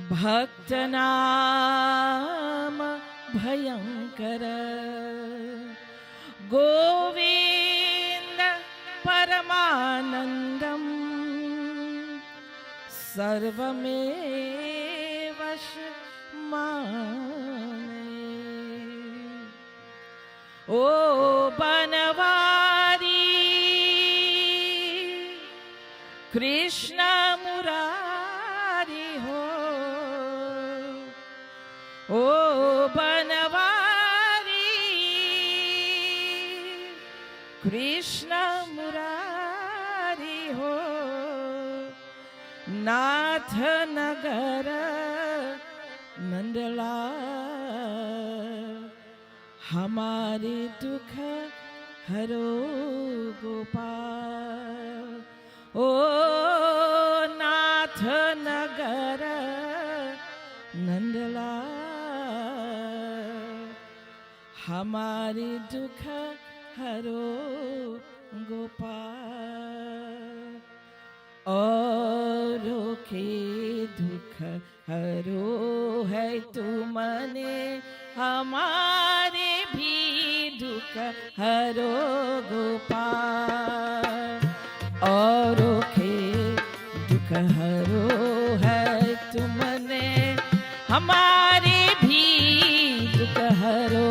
भक्त नाम भयंकर गोविंद परमानंदम सर्वमेव माने। ओ बनवारी कृष्ण मुरारी हो, ओ बनवारी कृष्ण मुरारी हो, नाथ नगर नंदलाल हमारे दुख हरो गोपाल। ओ नाथ नगर नंदलाल हमारे दुख हरो गोपाल। औरों के दुख हरो है तुमने, हमारे भी दुख हरो गोपाल। औरों के दुख हरो है तुमने, हमारे भी दुख हरो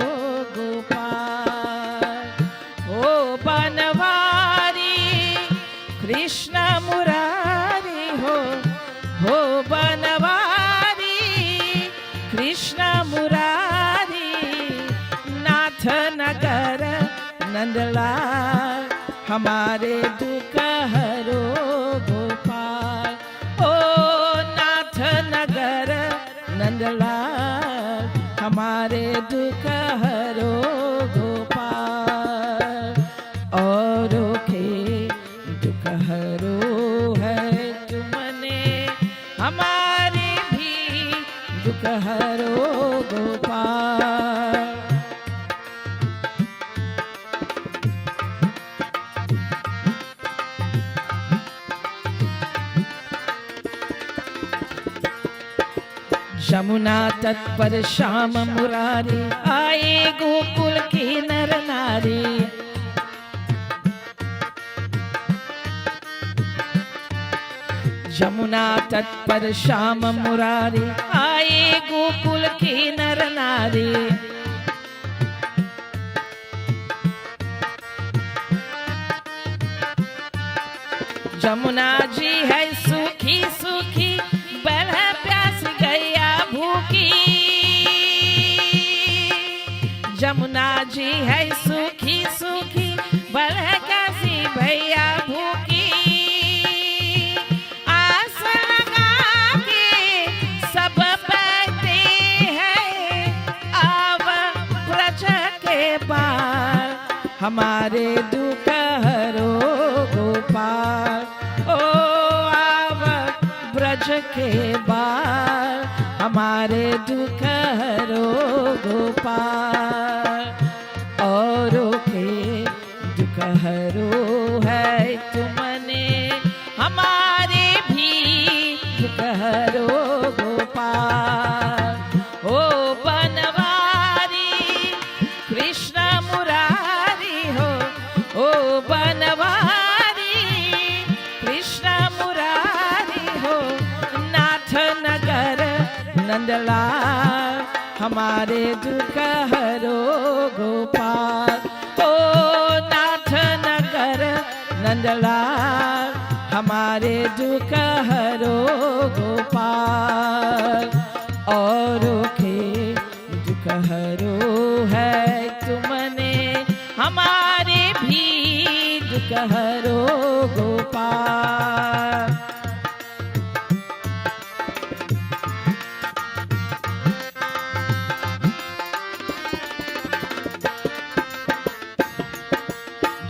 गोपाल। ओ बनवारी कृष्ण मुरारी हो बनवारी कृष्ण मुरारी, नाथ नगर नंदलाल हमारे दुख हरो गोपाल। ओ नाथ नगर नंदलाल हमारे दुख हरो गोपाल। औरों के दुख हरो है तुमने, हमारे भी दुख हरो गोपाल। यमुना तट पर श्याम मुरारी आए गोकुल के नर नारी। यमुना तट पर श्याम मुरारी आए गोकुल के नर नारी। यमुना जी है सूखी सूखी, बैल है प्यास गैया भूखी। यमुना जी है सूखी सूखी, बैल है प्यासी भैया भूखी। आस लगा के सब बैठे हैं, आव ब्रज के पार हमारे दुख हरो गोपाल। ओ आव ब्रज के बार हमारे दुख हरो गोपाल। औरों के दुख हरो है तुमने, हमारे भी दुख हरो गोपाल। ओ बनवारी कृष्ण मुरारी हो, ओ बनवारी कृष्ण मुरारी हो, नाथ नगर नंदलाल हमारे दुख हरो गोपाल। ओ नाथ नगर नंदलाल हमारे दुख हरो गोपाल। औरों के दुख हरो है तुमने, हमारे भी दुख हरो गोपाल।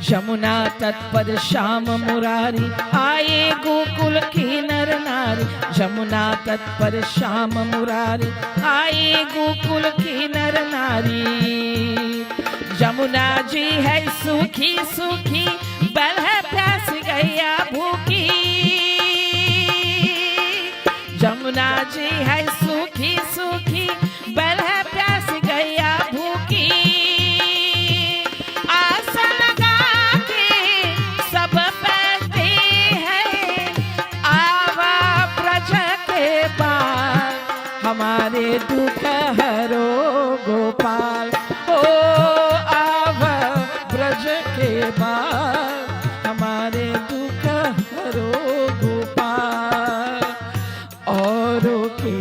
यमुना तट पर श्याम मुरारी आए गोकुल के नर नारी। यमुना तट पर श्याम मुरारी आए गोकुल के नर नारी। यमुना जी है सूखी सूखी, बैल है प्यास गैया भूखी। यमुना जी है हमारे दुख हरो गोपाल। ओ आव ब्रज के बाल, हमारे दुख हरो गोपाल। औरों के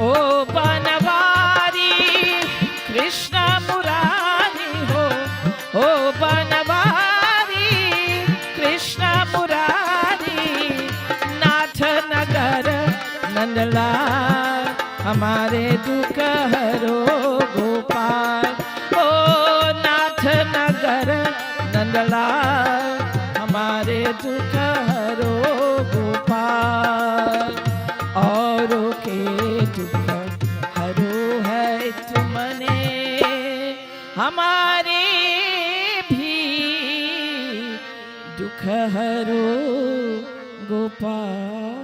ओ बनवारी कृष्ण मुरारी हो, ओ बनवारी कृष्ण मुरारी, नाथ नगर नंदलाल, हमारे दुख हरो गोपाल। ओ नाथ नगर नंदलाल, हमारे दुख हरो गोपाल। औरों के दुख हरो है तुमने, हमारे भी दुख हरो Gopal.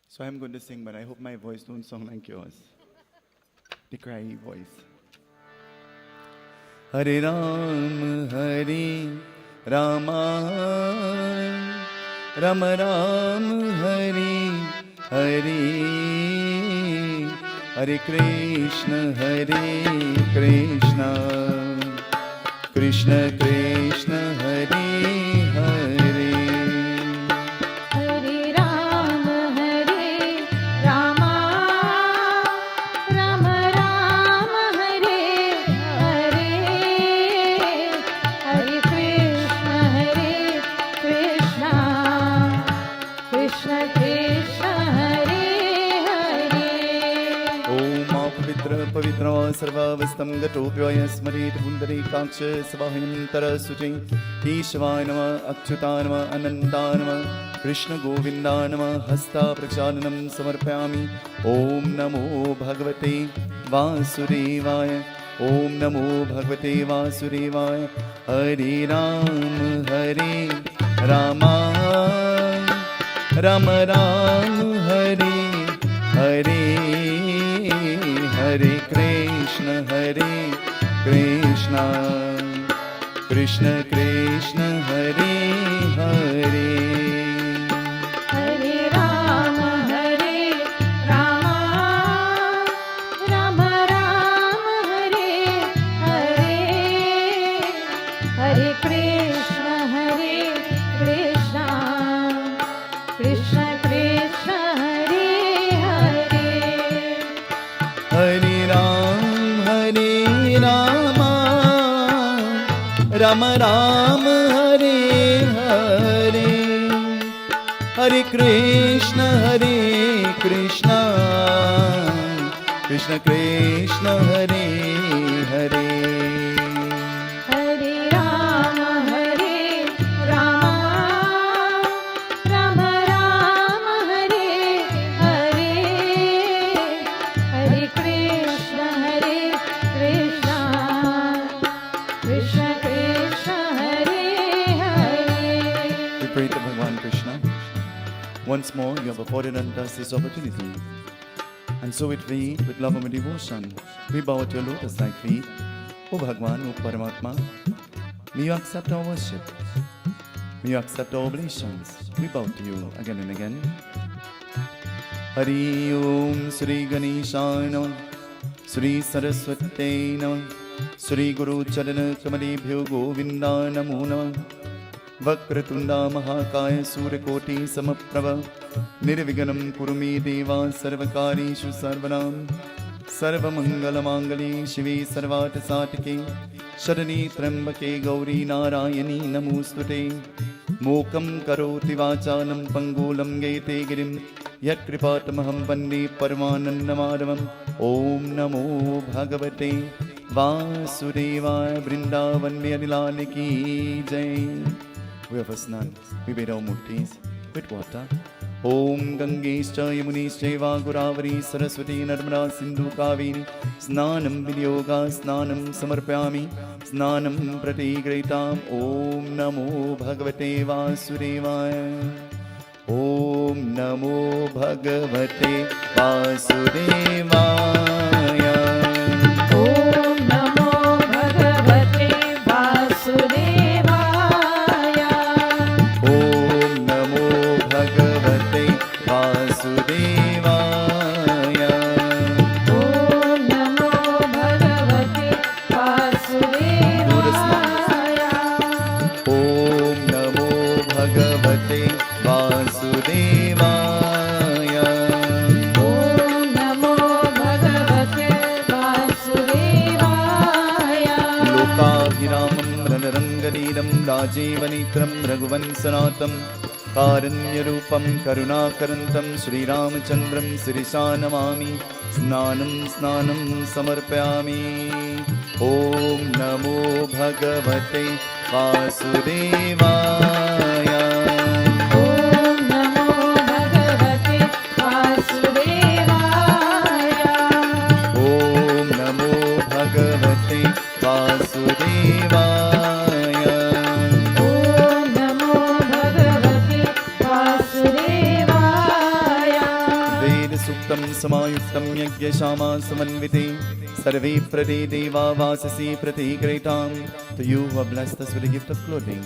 So I'm going to sing, but I hope my voice don't sound like yours. The cryy voice. Hare Rama, Rama Ram, Hare Hare, Hare Krishna, Krishna Krishna, Hare Hare. पवित्र सर्वावस्थं गतोऽप्यय स्मरेत् पुण्डरीकाक्ष स्वाहिनीतरशुचिं। केशवाय नमः, अच्युताय नमः, अनन्ताय नमः, कृष्ण गोविन्दाय नमः, हस्ता प्रक्षालनं समर्पयामि। ॐ नमो भगवते वासुदेवाय, ॐ नमो भगवते वासुदेवाय। हरे राम राम राम हरे हरे, हरे कृष्ण कृष्ण कृष्ण हरे हरे। हरे राम राम राम हरे हरे, हरे कृष्ण कृष्ण कृष्ण हरे हरे। हरे राम राम राम हरे हरे, हरे कृष्ण कृष्ण कृष्ण हरे हरे। हरे राम राम राम हरे हरे, हरे Krishna Krishna Krishna Hare Hare. We pray to Bhagwan Krishna. Once more, you have afforded unto us this opportunity. And so with faith, with love and devotion, we bow at your lotus-like feet. O Bhagwan, O Paramatma, may you accept our worship. May you accept our oblations. We bow to you again and again. Hari Om Sri Ganeshaya Namah, Sri Saraswate Namah, Sri Guru Charana Kamalebhyo Govinda Namo Namah. Vakratunda Mahakaya Surakoti Samaprabha, Nirviganam Kurumi Deva Sarvakarishu Sarvanam, Sarvamangala Shivi Sarvata Satike, Sharani Trambake Gauri Narayani Namostute, Mokam Karoti Vachanam Pangulam Gete Girim, Yakripatamaham Vande Paramanandamadavam. Om Namo Bhagavate Vasudevaya, Vrindavan Vyadilali Ki Jai. We have a snan. We bathe our murtis with water. Om Gangescha Yamunishchaiva Godavari Saraswati Narmada Sindhu Kaveri Snanam Vidyoga Snanam Samarpyami Snanam Pratigritam. Om Namo Bhagavate Vasudevaya. ॐ नमो भगवते वासुदेवाय। ॐ नमो भगवते वासुदेवाय। ॐ नमो भगवते वासुदेवाय। ॐ नमो भगवते वासुदेवाय। ॐ नमो भगवते वासुदेवाय। ॐ नमो भगवते वासुदेवाय। लोकाभिरामं रणरङ्गनीरं राजीवनेत्रं रघुवंशनाथं कारुण्यरूपं करुणाकरन्तं श्रीरामचन्द्रं शिरसा नमामि। स्नानं स्नानं समर्पयामि। ॐ नमो भगवते वासुदेवाय। ॐ नमो भगवते वासुदेवाय। ॐ नमो भगवते वासुदेवाय। ॐ नमो भगवते वासुदेवाय। वेदसूक्तं समायुक्तं यज्ञशामासमन्विते सर्वे प्रदे देवा वाससि प्रतिग्रहीतां। To you who are blessed us with the gift of clothing,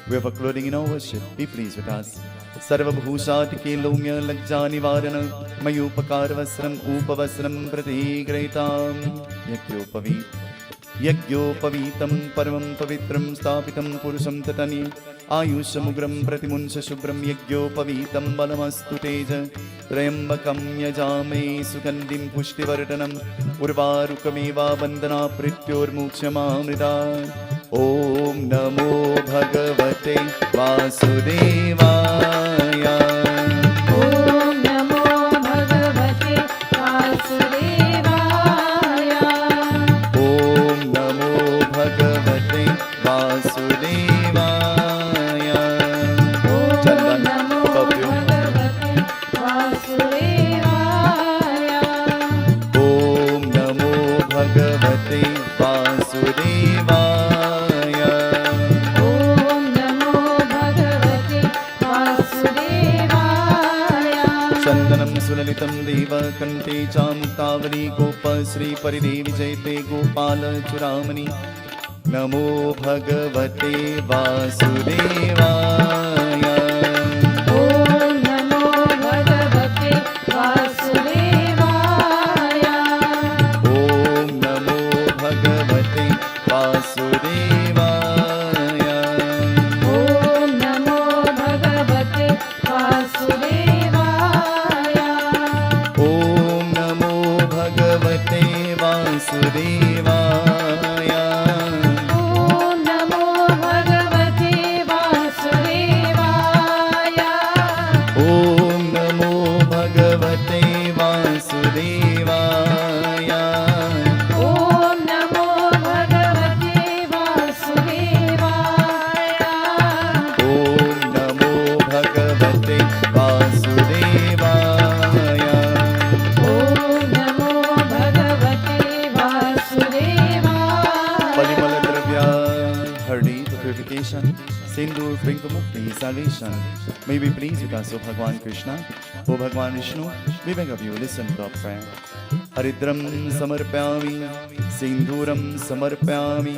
we have a clothing in our worship. Be pleased with us. सर्वभूषातिके लौम्य लज्जा निवारण मयूपकार वस्त्रम् उपवस्त्रं प्रतिग्रहीताम्। यज्ञोपवीतं परमं पवित्रं स्थापितं पुरुषं ततनि आयुष्यमुग्रं प्रतिमुंस शुभ्रं यज्ञोपवीतं बलमस्तु तेज त्र्यम्बकं यजामहे सुगन्धिं पुष्टिवर्धनम् उर्वारुकमेवा वन्दना प्रीत्योर्मुक्षमामृता। ॐ नमो भगवते वासुदेवाय। ॐ नमो भगवते वासुदेवाय। ॐ नमो भगवते वासुदेवाय। ॐ नमो भगवते वासुदेवाय। ॐ नमो भगवते वासुदेवाय। ॐ नमो भगवते वासुदेवाय। चन्दनं सुललितं देवकण्ठे चामुक्तावली गोपश्रीपरिदेवि जयते गोपालचूडामणि। नमो भगवते वासुदेवाय। ॐ नमो भगवते वासुदेवाय। ॐ नमो भगवते वासुदेवाय। ॐ नमो भगवते वासुदेवाय। ॐ नमो भगवते वासुदेवाय। ॐ नमो भगवते वासुदेवाय। ॐ नमो भगवते वासुदेवाय। ॐ नमो भगवते वासुदेवाय। ॐ नमो भगवते वासुदेवाय। ॐ नमो भगवते वासुदेवाय। Palimaladravya, Hardi, the purification, Sindur, bring to Mukti, salvation. May we please with us, O Bhagwan Krishna, O Bhagwan Vishnu, we beg of you, listen to our prayer. Haridram samarpyami, Sinduram samarpyami,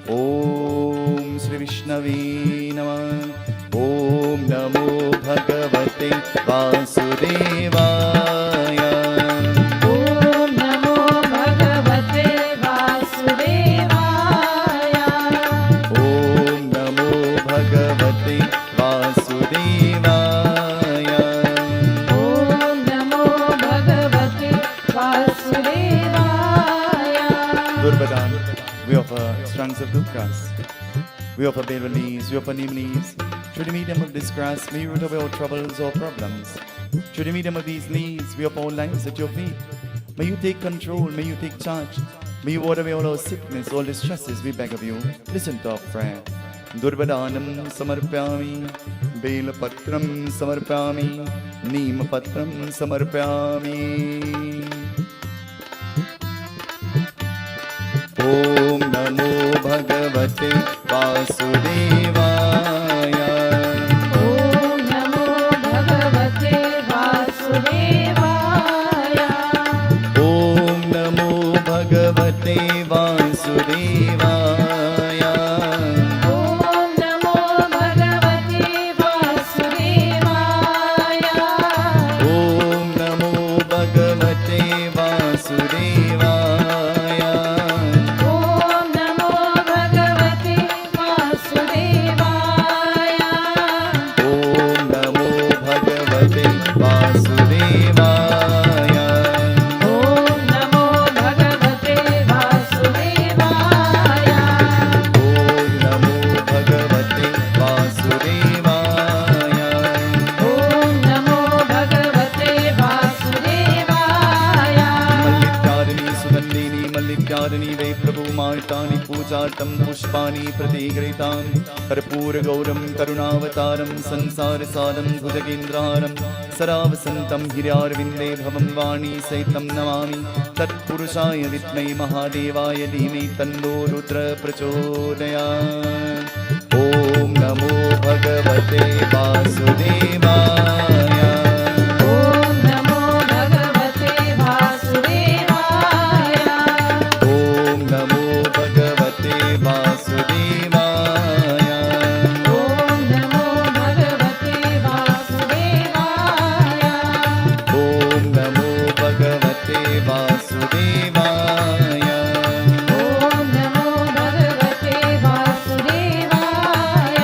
Om Shri Vishnave Namah, Om Namo Bhagavate Vasudevaya. ॐ नमो भगवते वासुदेवाय। Om Namo Bhagavate Vasudevaya. ॐ नमो भगवते वासुदेवाय। Durbadan, we offer strands of dukkha's. We offer betel leaves, we offer neem leaves. Through the medium of this grass, may you root away all troubles or problems. Through the medium of these leaves, we offer our lives at your feet. May you take control, may you take charge. May you water away all our sickness, all distresses, we beg of you. Listen to our prayer. Durbadanam samarpyami, belapatram samarpyami, neemapatram samarpyami. Om Namo Bhagavate Vasudevaya. ॐ नमो भगवते पुष्पाणि प्रतिगृहीतां कर्पूरगौरं करुणावतारं संसारसारं भुजगेन्द्रहारं सदा वसन्तं हृदयारविन्दे भवं वाणी सहितं नमामि तत्पुरुषाय विद्महे महादेवाय धीमहि तन्नो रुद्र प्रचोदयात्। ॐ नमो भगवते वासुदेवाय। ॐ नमो भगवते वासुदेवाय। ॐ नमो भगवते वासुदेवाय। ॐ नमो भगवते वासुदेवाय। ॐ नमो भगवते वासुदेवाय। ॐ नमो भगवते वासुदेवाय।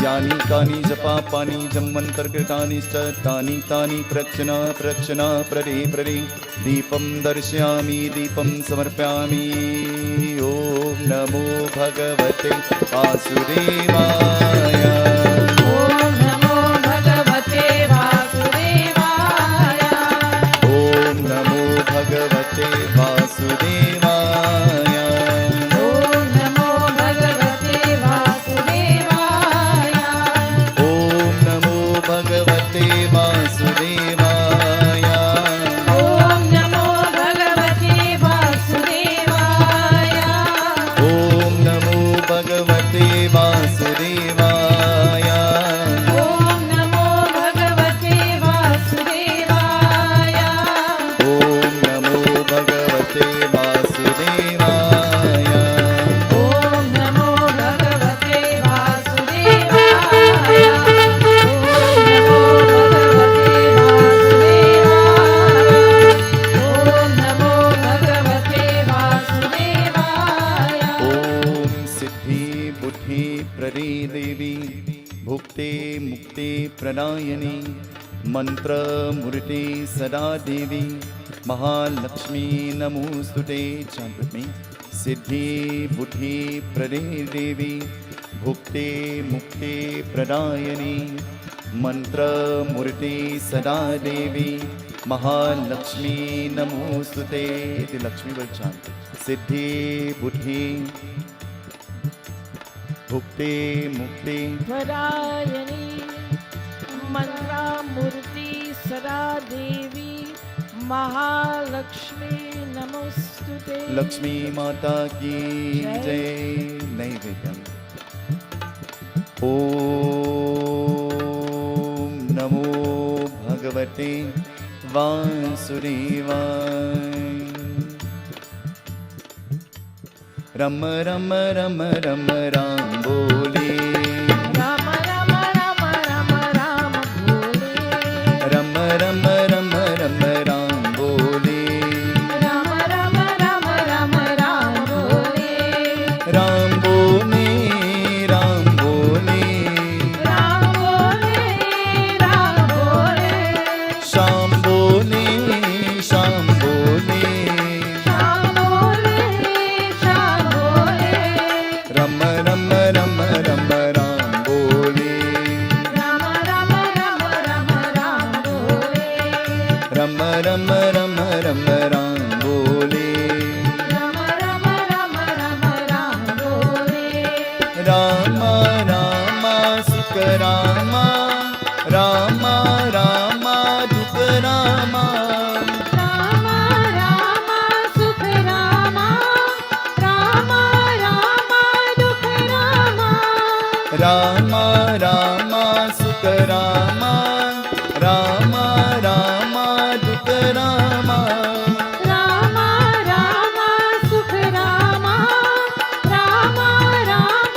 यानि कानि जपापानि जन्मन्तर्गतानि च तानि तानि प्रचन प्रदे दीपं दर्शयामि दीपं समर्पयामि। ॐ नमो भगवते वासुदेवाय। ॐ नमो भगवते वासुदेवाय। ॐ नमो भगवते वासुदेवाय। ॐ नमो भगवते वासुदेवाय। ॐ नमो भगवते वासुदेवाय। ॐ नमो भगवते वासुदेवाय। ॐ नमो भगवते वासुदेवाय। ॐ नमो भगवते वासुदेवाय। ॐ नमो भगवते वासुदेवाय। ॐ नमो भगवते वासुदेवाय। ॐ नमो भगवते वासुदेवाय। ॐ सिद्धि बुद्धि प्रदे देवी भुक्ते मुक्ते प्रदायिनी मंत्र मूर्ति सदा देवी महालक्ष्मी नमोस्तुते। Chant with me. सिद्धि बुद्धि प्रदे देवी भुक्ते मुक्ते प्रदायिनी मंत्र मूर्ति सदा देवी महालक्ष्मी नमोस्तुते। The Lakshmi will chant. सिद्धि बुद्धि भुक्ते मुक्ते प्रदायिनी मंत्रा मूर्ति सदा देवी महालक्ष्मी नमोस्तुते। लक्ष्मी माता की जय। नैवेद्यम। ॐ नमो भगवते वासुदेवाय। रम रम रम रम राम बोले। राम राम राम राम राम भोले। रम रम रम रम राम बोले। राम राम राम राम राम बोले। राम बोले राम बोले। राम बोले राम बोले। श्याम बोले श्याम बोले। श्याम बोले श्याम बोले। रम रम रम रम राम बोले। राम राम राम राम राम बोले। रम रम रम रम राम बोले। राम राम राम राम राम बोले। राम राम सुख राम राम राम दुख राम। राम राम सुख राम। राम राम दुख राम। राम राम सुख राम राम राम दुख राम। राम राम सुख राम। राम राम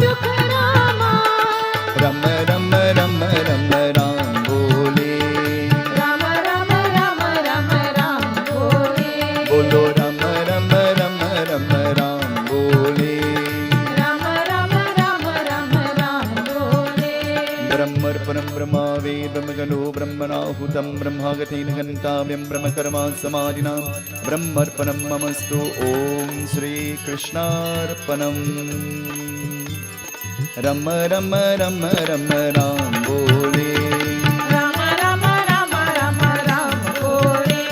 दुख राम। रम रम रम रम राम बोले। राम राम राम राम राम बोले। बोलो रम रम रम रम राम बोले। राम राम राम राम राम बोले। ब्रह्मर्पणं ब्रह्मा वेद ब्रह्मगणो ब्रह्मणाहुतं ब्रह्मागतेन गन्ताव्यं ब्रह्मकर्मा समाधिनां ब्रह्मर्पणं ममस्तु। ॐ श्रीकृष्णार्पणम्। रम रम रम रम राम बोले। राम राम राम राम राम बोले।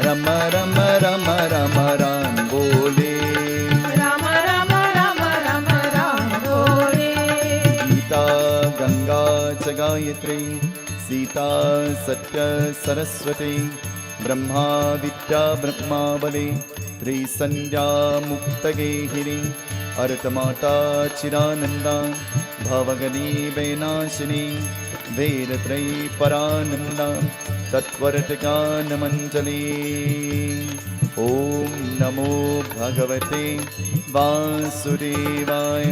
रम रम रम रम राम बोले। राम राम राम राम गायत्री सीता सत्य सरस्वती ब्रह्मा विद्या ब्रह्मावली त्रिसंध्या मुक्तगेहिनी अर्तमाता चिरानंदा भवगनी वैनाशिनी वेदत्रयी परानंदा तत्वर्तगानमंजली ओम नमो भगवते वासुदेवाय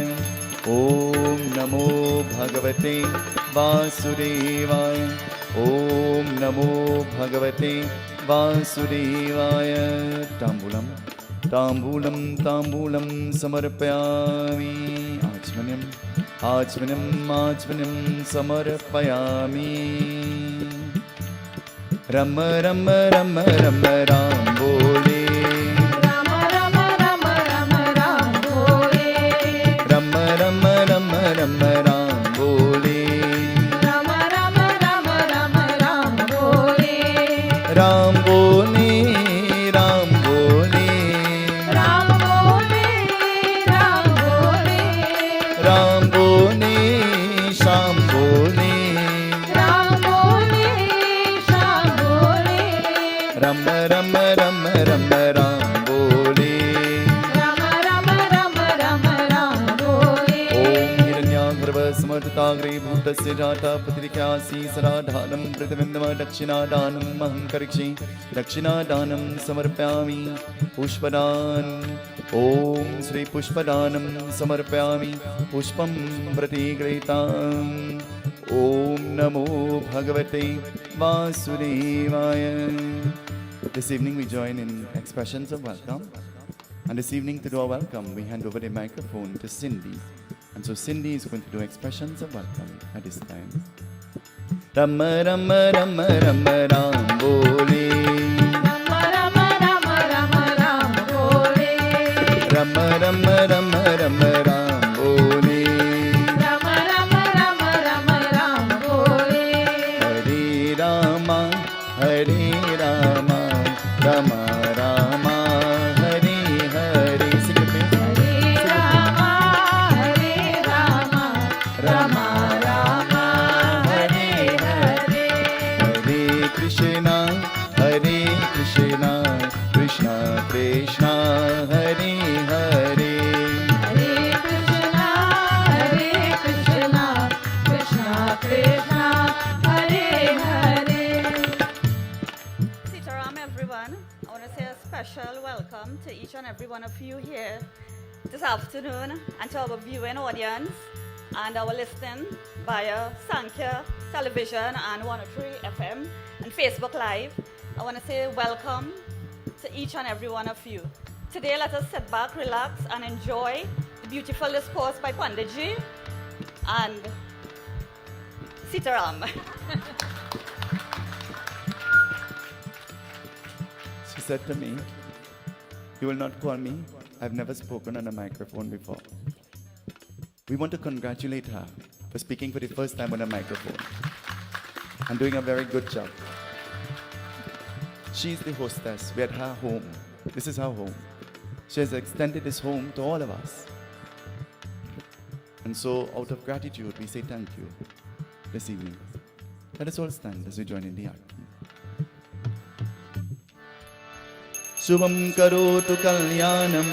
ओम नमो भगवते वासुदेवाय ओम नमो भगवते वासुदेवाय तांबूलम तांबूलम तांबूलम समर्पयामि आचमनम् आचमनम् आचमनम् समर्पयामि रम रम रम रम राम बोले राम राम राम राम राम बोले रम रम रम रम राम बोले राम राम राम राम राम बोले राम बोले राम बोले राम बोले राम बोले राम बोले श्याम बोले राम बोले श्याम बोले रम रम रम रम राम बोले राम राम राम राम राम बोले ओम हिरण्यागर्भ समर्थताग्रे भूतस्य जाता पत्रिकासी सराधानं प्रतिबिन्दम दक्षिणादानम् अहं करिष्ये दक्षिणादानं समर्पयामि पुष्पदान ओम श्री पुष्पदानं समर्पयामि पुष्पं प्रतिगृहीताम् ओम नमो भगवते वासुदेवाय. This evening we join in expressions of welcome. And this evening to do our welcome, we hand over the microphone to Cindy. And so Cindy is going to do expressions of welcome at this time. Rama Rama Rama Rama Ram Bole Ram Ram Ram Ram Ram बोले Rama Rama Rama Rama Ram Bole Ram Ram Ram Ram Ram बोले Hare Rama Hare Rama Rama Rama Hare Hare. Sing it, please. Hare Rama Ram Ram Hare Hare Hare Krishna Krishna Krishna Krishna Hare Hare Hare Krishna Krishna Krishna Hare Hare. Seetahal, everyone. I want to say a special welcome to each and every one of you here this afternoon and to our viewing audience and our listening via Sankhya Television and 103 FM and Facebook Live. I want to say welcome to each and every one of you. Today, let us sit back, relax, and enjoy the beautiful discourse by Panditji and Seetahal. She said to me, "You will not call me. I've never spoken on a microphone before." We want to congratulate her for speaking for the first time on a microphone and doing a very good job. She's the hostess. We're at her home. This is her home. She has extended this home to all of us. And so, out of gratitude, we say thank you this evening. Let us all stand as we join in the act. Shubham karotu kalyanam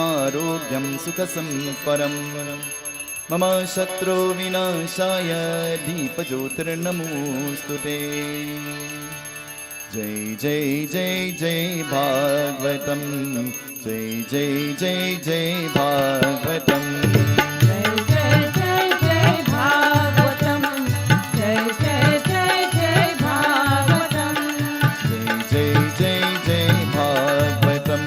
arogyam sukhasamparam mama shatru vinashaya deepajyotir namostute. Jai Jai Jai Jai Bhagwatam Jai Jai Jai Jai Bhagwatam जय जय जय जय भागवतम जय जय जय जय Bhagavatam Jai Jai Jai Jai Bhagwatam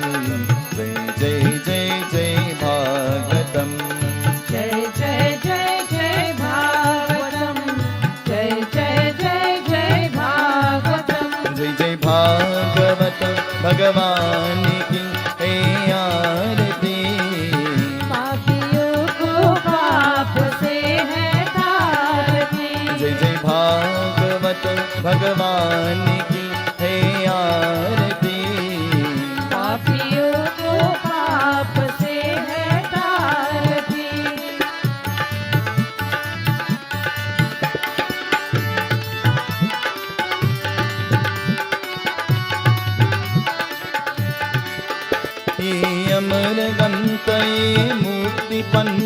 Jai Jai Jai Jai Bhagwatam जय जय जय जय भागवतम जय जय जय जय भागवतम जय जय भागवत भगवान की हे आरती पापियों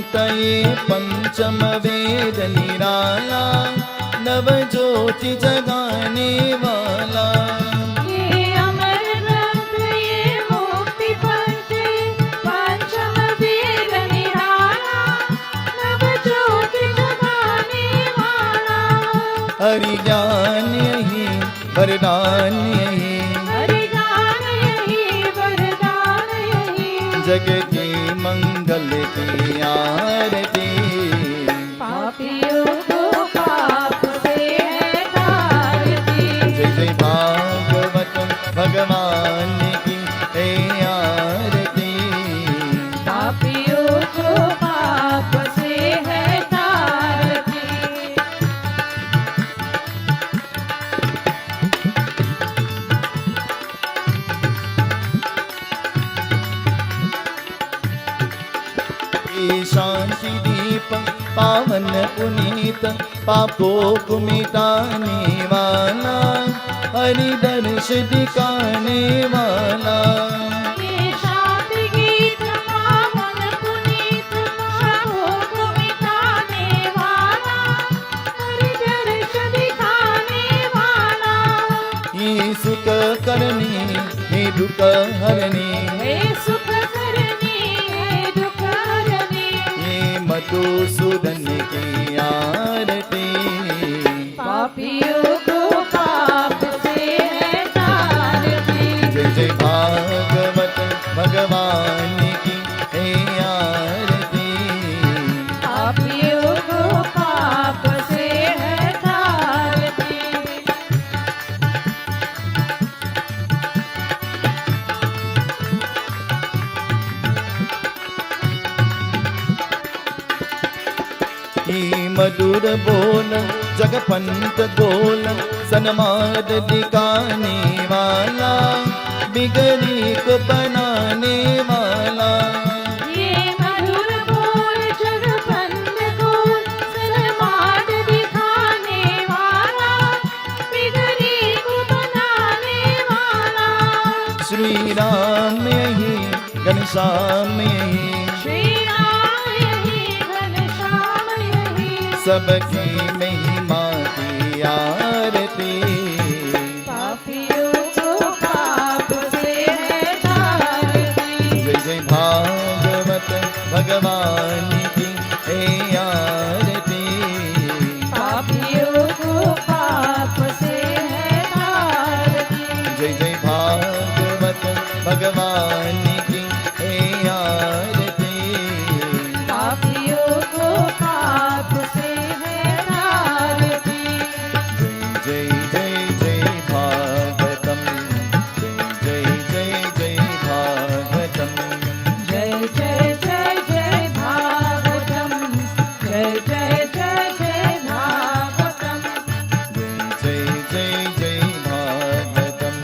तये पंचम वेद निराला, नव ज्योति जगाने वाला। ये अमर ग्रंथ ये मुक्ति पंथ पंचम वेद निराला, नव ज्योति जगाने वाला। हरि ज्ञान यही वरदान यही, हरि ज्ञान यही वरदान यही। जग के मंगल की आरती। पापियों को पाप से है तारती। जय जय भागवत भगवान की है आरती। पापियों को पाप से है तारती। ये शांति दीप पावन पुनीत, पापों को मिटाने वाला, हरि दर्श दिखाने वाला। ये शांति गीत पावन पुनीत, पापों को मिटाने वाला, हरि दर्श दिखाने वाला। ये सुख करनी हे दुख हरनी, हे सुख करनी है दुख हरनी। ये मधुसूदन की आरती। पापियों को पाप से है तारती। जय जय भागवत भगवान की है आरती। पापियों को पाप से है तारती। ये मधुर बोल जगपंत गोल, सनमाद दिखाने वाला, बिगड़ी को बनाने वाला। ये मधुर बोल जगबंद गोल, सनमाद दिखाने वाला, बिगड़ी को बनाने वाला। श्री राम यही घनश्याम यही, श्री राम यही घनश्याम यही। सबकी महिमा की आरती। पापियों को पाप से है तारती। जय जय भागवत भगवान की है आरती। पापियों को पाप से है तारती। जय जय भागवत भगवान की है आरती। पापियों को पाप से है तारती। जय जय जय भागवतम, जय जय जय भागवतम। जय जय जय जय भागवतम। जय जय जय जय भागवतम। जय जय जय भागवतम,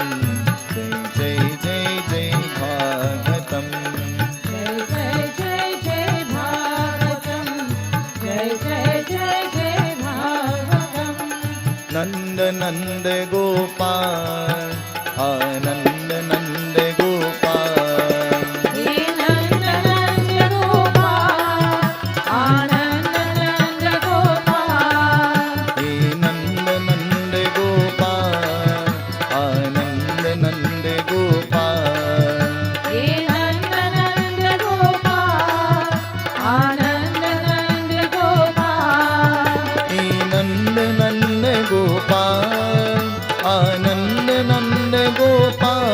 जय जय जय भागवतम। जय जय जय जय भागवतम। जय जय जय जय भागवतम। नंद नंद गोपाल, आनंद नंद गोपाल। हे नंद नंद गोपाल, आनंद नंद गोपाल। हे नंद नंद गोपाल, आनंद नंद गोपाल। हे नंद नंद गोपाल, आनंद नंद गोपाल। हे नंद नंद गोपाल, आनंद नंद गोपाल।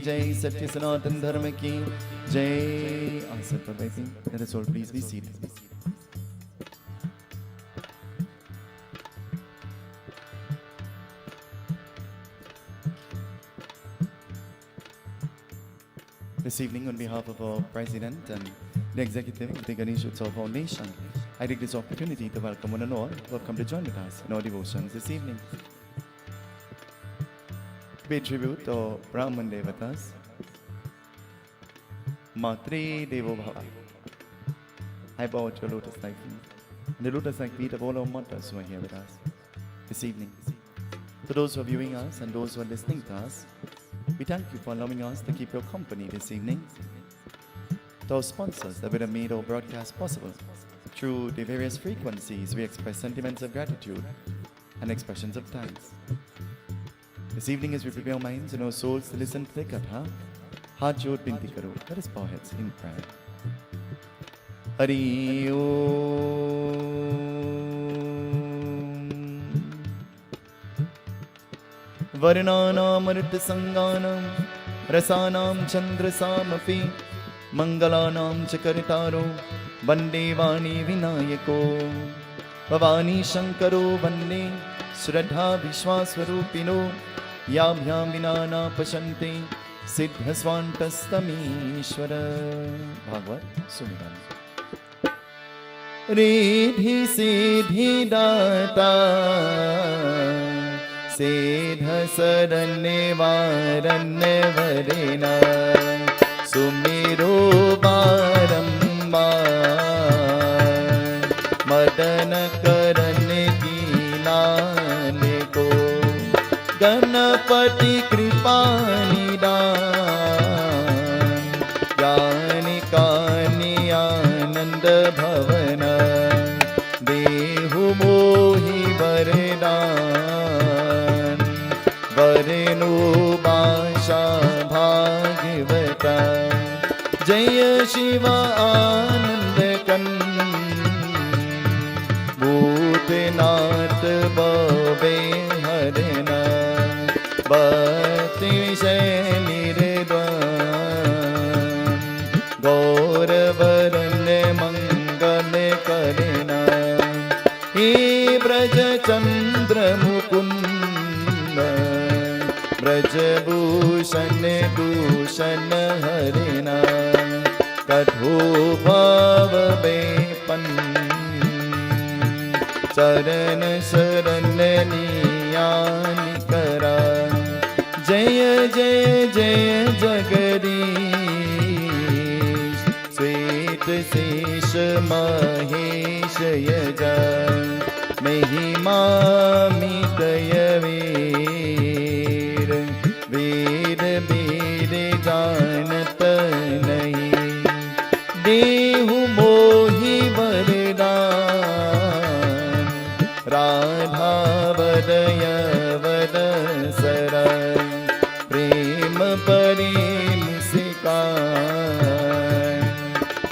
जय, सत्य सनातन धर्म की जय। आसन पर बैठें। Let us all please be seated. This evening, on behalf of our President and the Executive of the Ganesh Utsav Foundation, I take this opportunity to welcome one and all who have come to join with us in our devotions this evening. Pay tribute to Brahman Devatas, Matre Devo Bhava. I bow at your lotus-like feet, and the lotus-like feet of all our mothers who are here with us this evening. To those who are viewing us and those who are listening to us, we thank you for allowing us to keep your company this evening. To our sponsors that would have made our broadcast possible, through the various frequencies we express sentiments of gratitude and expressions of thanks. This evening, as we prepare our minds and our souls to listen to the Katha, Haat Jod Binti Karo, let us bow our heads in prayer. Hari Om. Varnanam Amrita Sanganam Rasanam Chandrasamapi Mangalanam Chakaritaro Vande Vani Vinayako Bhavani Shankaro Vande Shraddha Vishwaswarupino Yabhyam Vinana Pashanti Siddhaswantastamishwara. Bhagwat, Sunil. Riddhi Siddhi Data Siddha Saranya Varanya Varena Sumiro Barambar Madana Karane Kinane Ko Ganapati Kripa Nidan Jani Kani Ananda Bhavana Dehu Mohi Varadan Varenu Basha Bhagavata Jaya Shiva Ananda Kan Bhutnath Bhave Harena Bhakti Vishay Nirdwan Gauravaranya Mangala Karena He Braja Chandra Mukunda Braja Bhushan Bhushan Harena Katho Bhava Bepan Saran Saran Niyani Kara Jaya Jaya Jaya Jagadish Sweet Sesh Mahesh Yaja Mahima Mitaya Veer Veer Veer Janat Nahi Dehu Mohi Varadan Radha Vadaya Vadasara Prema Parim Sikan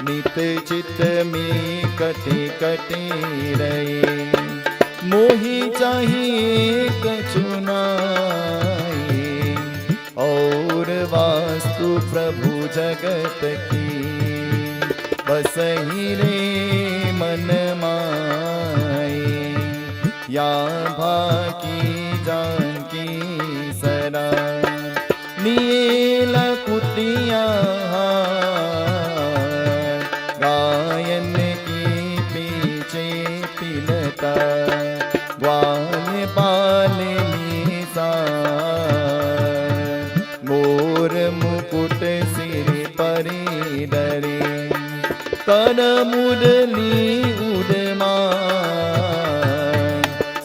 Nit Chit Me Kati Kati Raye Mohi Chahiye Kachunai Aur Vastu Prabhu Jagat Ki Basahi Re Man Maaye Ya Bhaki Janki Sara Nila Kutiya Gayan Ki Piche Pilata Gwan Pale Nisa Mor Mukut Siri Pari Dari Kana Mudali Udama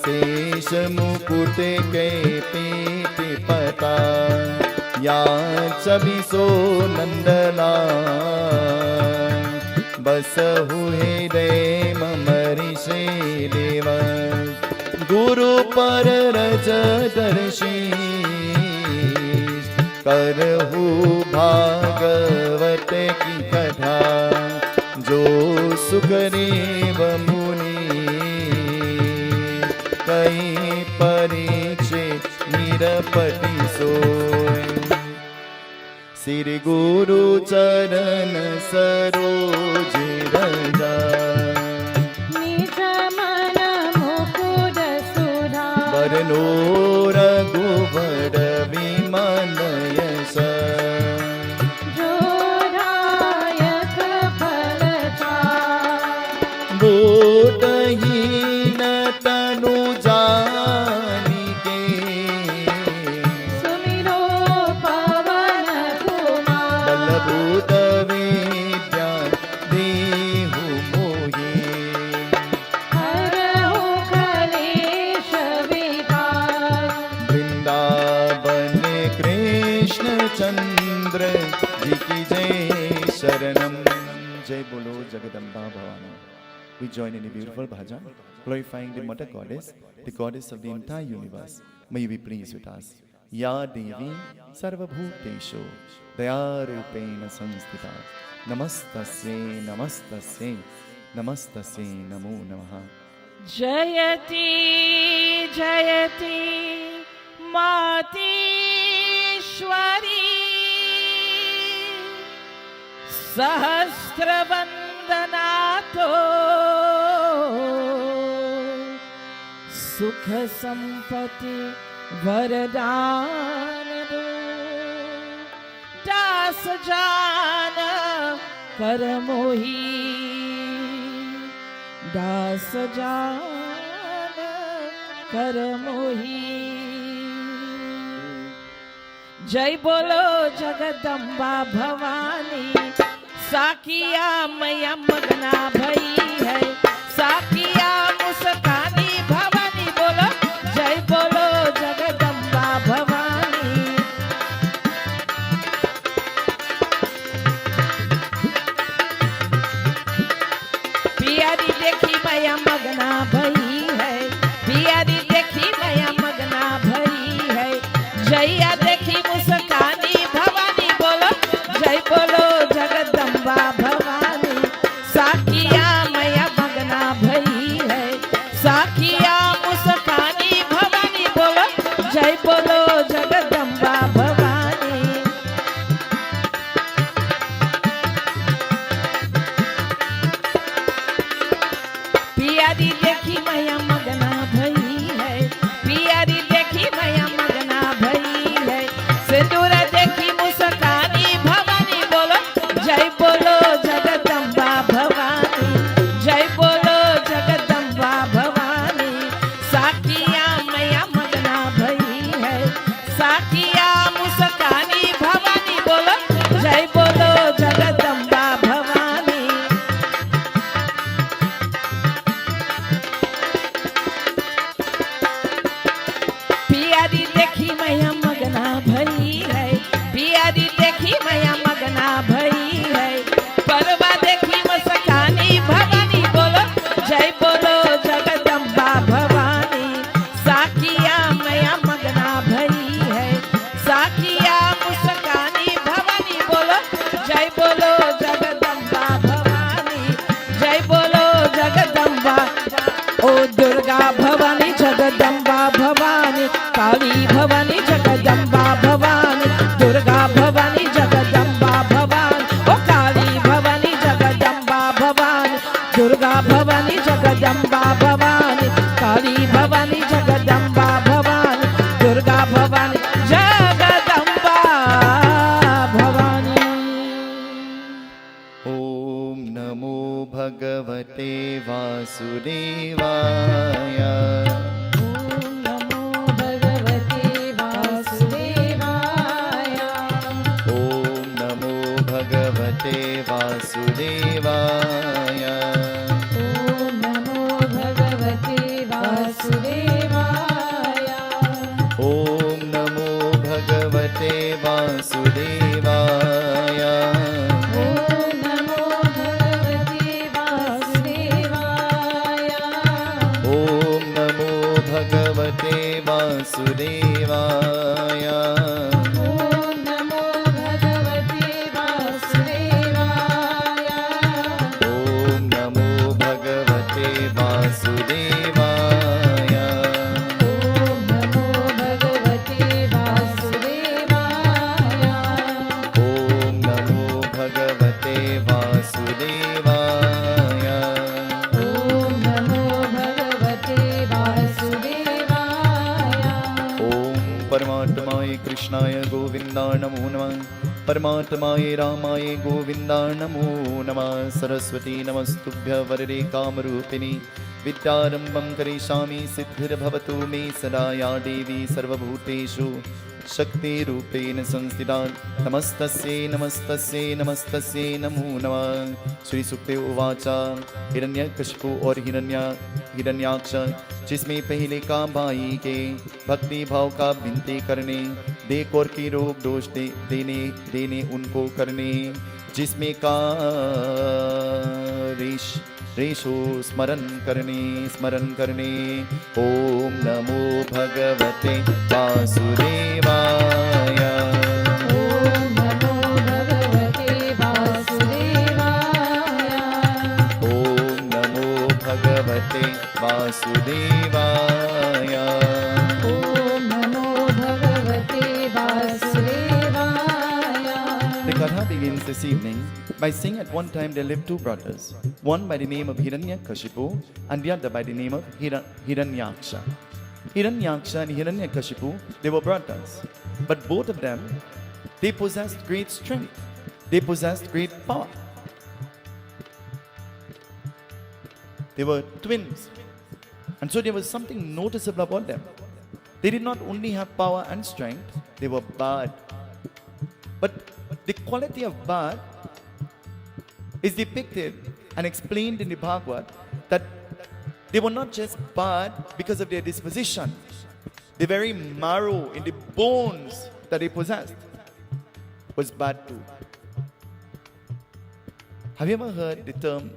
Sesha Mukute Ke Piti Pata Ya Chabiso Nandala Basahu Hede Mamari Shri Deva Guru Par Raja Darshi Karhu Bhagavat Ki Katha Jo Sukadeva Muni Kai Parikshit Nirapati Soy Shri गुरु चरण सरोज रजा निज मन मुकुर सुधा वरनो रघुवर women यश जोदायक फल बूटहीन तनु जानिके सुमिरो पवन कुमार बलभूत विद्या देहु मोहि हरहु कलेश विकार वृंदावन कृष्ण चंद्र जी की जय शरणम जय बोलो Jagdamba Bhavani. We join in a beautiful bhajan, glorifying the Mother Goddess, the Goddess of the entire universe. May you be pleased with us. Ya Devi Sarvabhuteshu Dayarupena Samstita Namastasye Namastasye Namastasye Namo Namaha. जयति जयति मातेश्वरी सहस्रवन्दनातो सुख संपत्ति वरदान दो दास जान कर मोही दास जान कर मोही. जय बोलो जगदम्बा भवानी साकिया मैया मगना भई है साकिया मुस्कानी भवानी बोलो जय बोलो जगदम्बा भवानी. पियारी देखी मैया मगना भई है पियारी देखी मैया मगना भई है जैया देखी मुस्कानी भवानी बोलो जय बोलो जगदम्बा भवानी साकिया मैया मगना भई है साकिया मुस्कानी भवानी बोलो जय बोलो जगदम्बा भवानी. पियारी देखी मैया मगना भई है पियारी देखी मैया मगना भई है सिंदूर देखी मुस्कानी भवानी बोलो जय बोलो जगदम्बा भवानी जय बोलो जगदम्बा भवानी साकिया मैया मगना भई है साकिया मुस्कानी भवानी बोलो जय बोलो जगदम्बा भवानी. पियारी देखी मैया मगना भई है पियारी देखी मैया मगना भई है परवा देखी मुस्कानी भवानी बोलो जय बोलो जगदम्बा भवानी साकिया मैया मगना भई है साकिया मुस्कानी भवानी बोलो जय बोलो जगदम्बा भवानी जय बोलो जगदम्बा. ओ दुर्गा भवानी जगदम्बा भवानी काली भवानी जगदम्बा भवानी दुर्गा भवानी जगदम्बा भवानी ओ काली भवानी जगदम्बा भवानी दुर्गा भवानी जगदम्बा भवानी काली भवानी जगदम्बा भवानी दुर्गा भवानी जगदम्बा भवानी. ओम नमो भगवते वासुदेवाय ओम नमो भगवते वासुदेवाय ओम नमो भगवते वासुदेवाय ओम नमो भगवते वासुदेवाय ओम नमो भगवते वासुदेवाय ओम नमो भगवते वासुदेवाय ओम नमो भगवते वासुदेवाय ओम नमो भगवते वासुदेवाय ओम नमो भगवते वासुदेवाय ओम नमो भगवते वासुदेवाय परमात्माये रामाये गोविन्दाय नमो नमः सरस्वती नमस्तुभ्य वरदे कामरूपिणि विद्यारम्भं करिष्यामि सिद्धिर्भवतु मे सदा या देवी सर्वभूतेषु शक्तिरूपेण संस्थिता नमस्तस्यै नमस्तस्यै नमस्तस्यै नमो नमः। श्री सुखदेव उवाच हिरण्यकशिपु और हिरण्याक्ष जिसमें पहले का भाई के भक्ति भाव का विनती करने देख और की रोग दोष देने उनको करने जिसमें का रेशो स्मरण करने ओम नमो भगवते वासुदेवाय ओम नमो भगवते वासुदेवाय ओम नमो भगवते वासुदेवाय ओम नमो भगवते वासुदेवाय। The Katha begins this evening by saying at one time there lived two brothers, one by the name of Hiranyakashipu and the other by the name of Hiranyaksha. Hiranyaksha and Hiranyakashipu, they were brothers, but both of them, they possessed great strength, they possessed great power. They were twins, and so there was something noticeable about them. They did not only have power and strength, they were bad. But the quality of bad is depicted and explained in the Bhagwat that they were not just bad because of their disposition. The very marrow in the bones that they possessed was bad too. Have you ever heard the term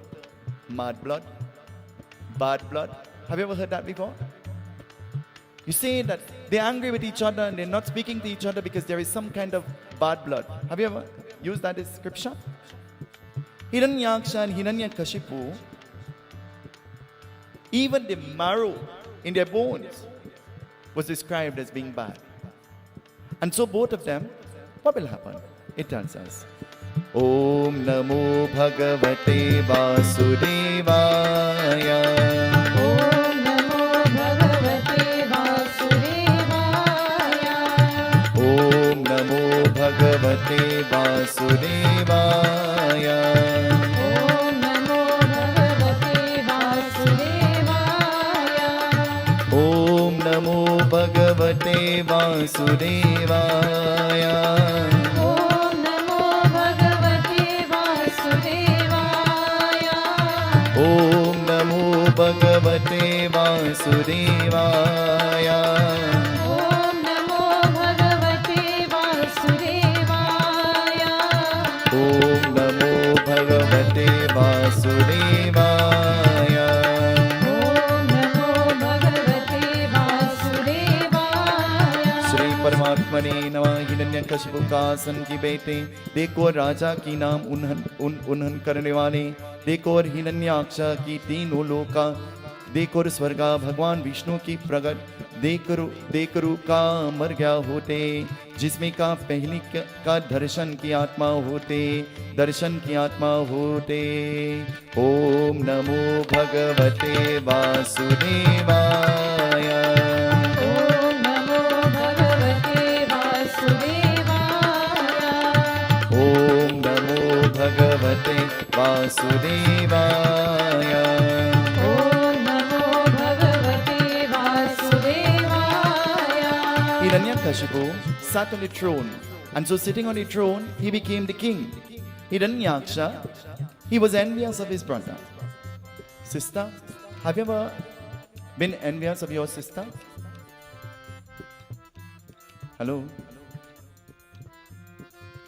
mad blood? Bad blood? Have you ever heard that before? You say that they're angry with each other and they're not speaking to each other because there is some kind of bad blood. Have you ever used that as scripture? Hiranyaksha and Hiranyakashipu, even the marrow in their bones was described as being bad. And so both of them, what will happen? It tells us, Om Namo Bhagavate Vasudevaya. Om Namo Bhagavate Vasudevaya. Om Namo Bhagavate Vasudevaya. Om Namo Bhagavate Vasudevaya. Om Namo Bhagavate Vasudevaya. Om Namo Bhagavate Vasudevaya. Om Namo Bhagavate Vasudevaya. Om Namo Bhagavate Vasudevaya. Om Namo Bhagavate Vasudevaya. Om Namo Bhagavate Vasudevaya. Shri परमात्मने नमः। हिरण्यकशिपु का आसन की बेटे देखो राजा की नाम उन्हन करने वाले देखो और हिरण्याक्ष की तीनों लोका देखो और स्वर्गा भगवान विष्णु की प्रगट देखरू का मर गया होते जिसमें का पहली का दर्शन की आत्मा होते ओम नमो भगवते वासुदेवाय। Om Namo Bhagavate Vasudevaya. Om Namo Bhagavate Vasudevaya. Om Namo Bhagavate Vasudevaya. Hiranyakashipu sat on the throne, and so sitting on the throne, he became the king. Hiranyaksha, he was envious of his brother. Sister, have you ever been envious of your sister? Hello?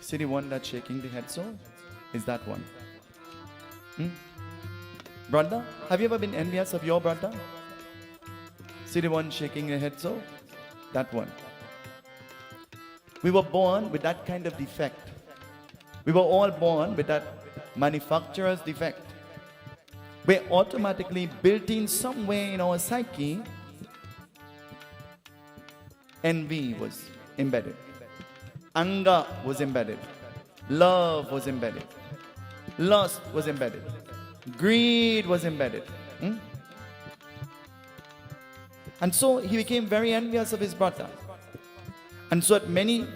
See the one that's shaking the head so? Is that one? Brother, have you ever been envious of your brother? See the one shaking your head so? That one. We were born with that kind of defect. We were all born with that manufacturer's defect. We're automatically built in somewhere in our psyche. Envy was embedded. Anger was embedded. Love was embedded. Lust was embedded. Greed was embedded. And so he became very envious of his brother. And so at many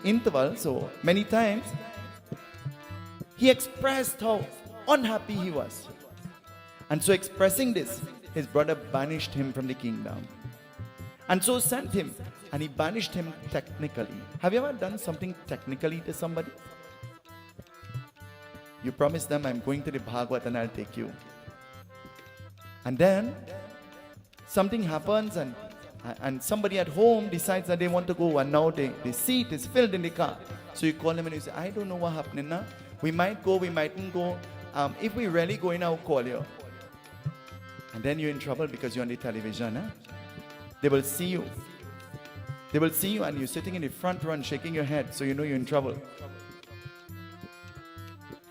intervals, or many times, he expressed how unhappy he was. And so expressing this, his brother banished him from the kingdom. And so sent him, and he banished him technically. Have you ever done something technically to somebody? You promise them, I'm going to the Bhagwat and I'll take you. And then something happens, and somebody at home decides that they want to go, and now the seat is filled in the car. So you call them and you say, I don't know what's happening now. We might go, we mightn't go. If we really go in, I'll call you. And then you're in trouble because you're on the television. Huh? They will see you. They will see you and you're sitting in the front row and shaking your head, so you know you're in trouble.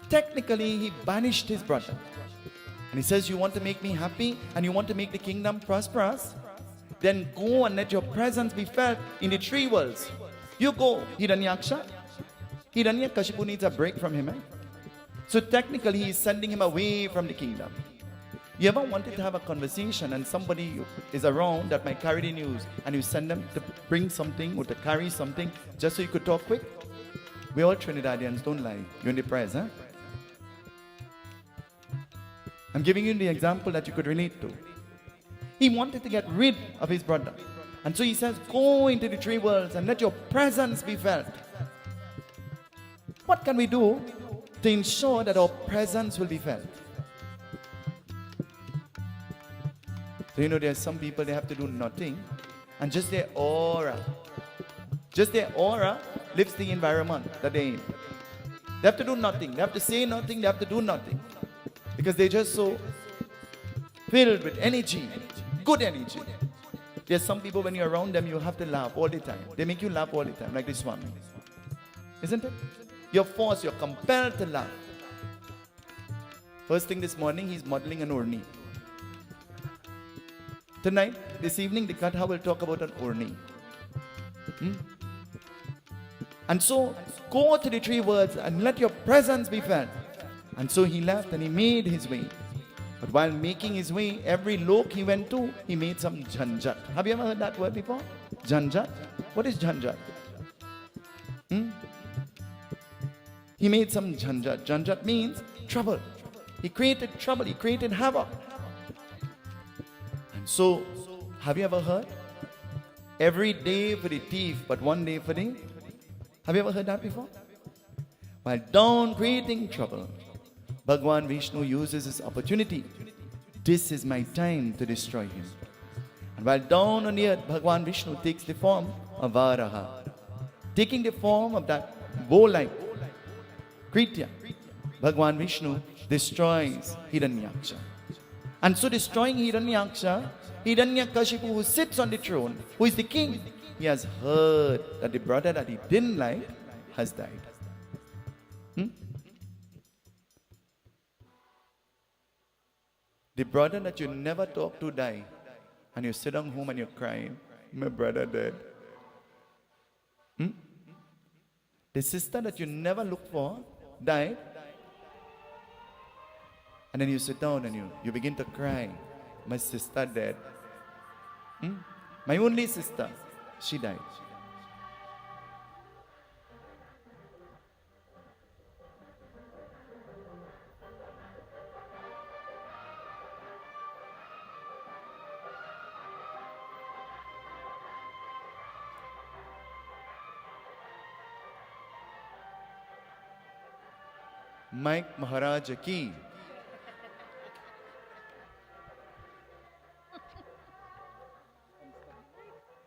Technically, he banished his brother. And he says, you want to make me happy and you want to make the kingdom prosperous? Then go and let your presence be felt in the three worlds. You go, Hiranyaksha. Hiranyakashipu needs a break from him. So technically, he is sending him away from the kingdom. You ever wanted to have a conversation and somebody is around that might carry the news, and you send them to bring something or to carry something just so you could talk quick? We all Trinidadians, don't lie. You're in the press, huh? I'm giving you the example that you could relate to. He wanted to get rid of his brother. And so he says, go into the three worlds and let your presence be felt. What can we do to ensure that our presence will be felt? So you know, there are some people, they have to do nothing, and just their aura lifts the environment that they're in. They have to do nothing. They have to say nothing. They have to do nothing. Because they're just so filled with energy, good energy. There's some people, when you're around them, you have to laugh all the time. They make you laugh all the time, like this one. Isn't it? You're forced, you're compelled to laugh. First thing this morning, he's modeling an orni. Tonight, this evening, the Katha will talk about an orni. And so, go to the three words and let your presence be felt. And so he left and he made his way. But while making his way, every lok he went to, he made some janjat. Have you ever heard that word before? Janjat? What is janjat? He made some janjat. Janjat means trouble. He created trouble. He created havoc. And so, have you ever heard? Every day for the thief, but one day for the... Have you ever heard that before? While down creating trouble, Bhagwan Vishnu uses this opportunity. This is my time to destroy him. And while down on the earth, Bhagwan Vishnu takes the form of Varaha. Taking the form of that bow-like Kritya, Bhagwan Vishnu destroys Hiranyaksha. And so destroying Hiranyaksha, Hiranyakashipu, who sits on the throne, who is the king, he has heard that the brother that he didn't like has died. The brother that you never talk to died, and you sit down home and you're crying, my brother dead. The sister that you never looked for died, and then you sit down and you begin to cry, my sister dead. My only sister, she died. Mike Maharaj ki.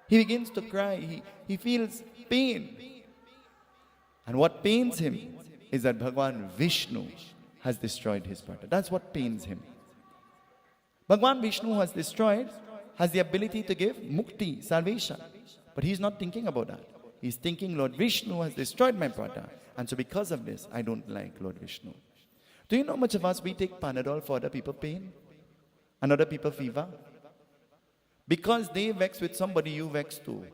He begins to cry. He feels pain. And what pains him is that Bhagwan Vishnu has destroyed his brother. That's what pains him. Bhagwan Vishnu has the ability to give mukti, salvation. But he's not thinking about that. He's thinking, Lord Vishnu has destroyed my brother. And so because of this, I don't like Lord Vishnu. Do you know much of us, we take Panadol for other people's pain? And other people's fever? Because they vex with somebody, you vex too.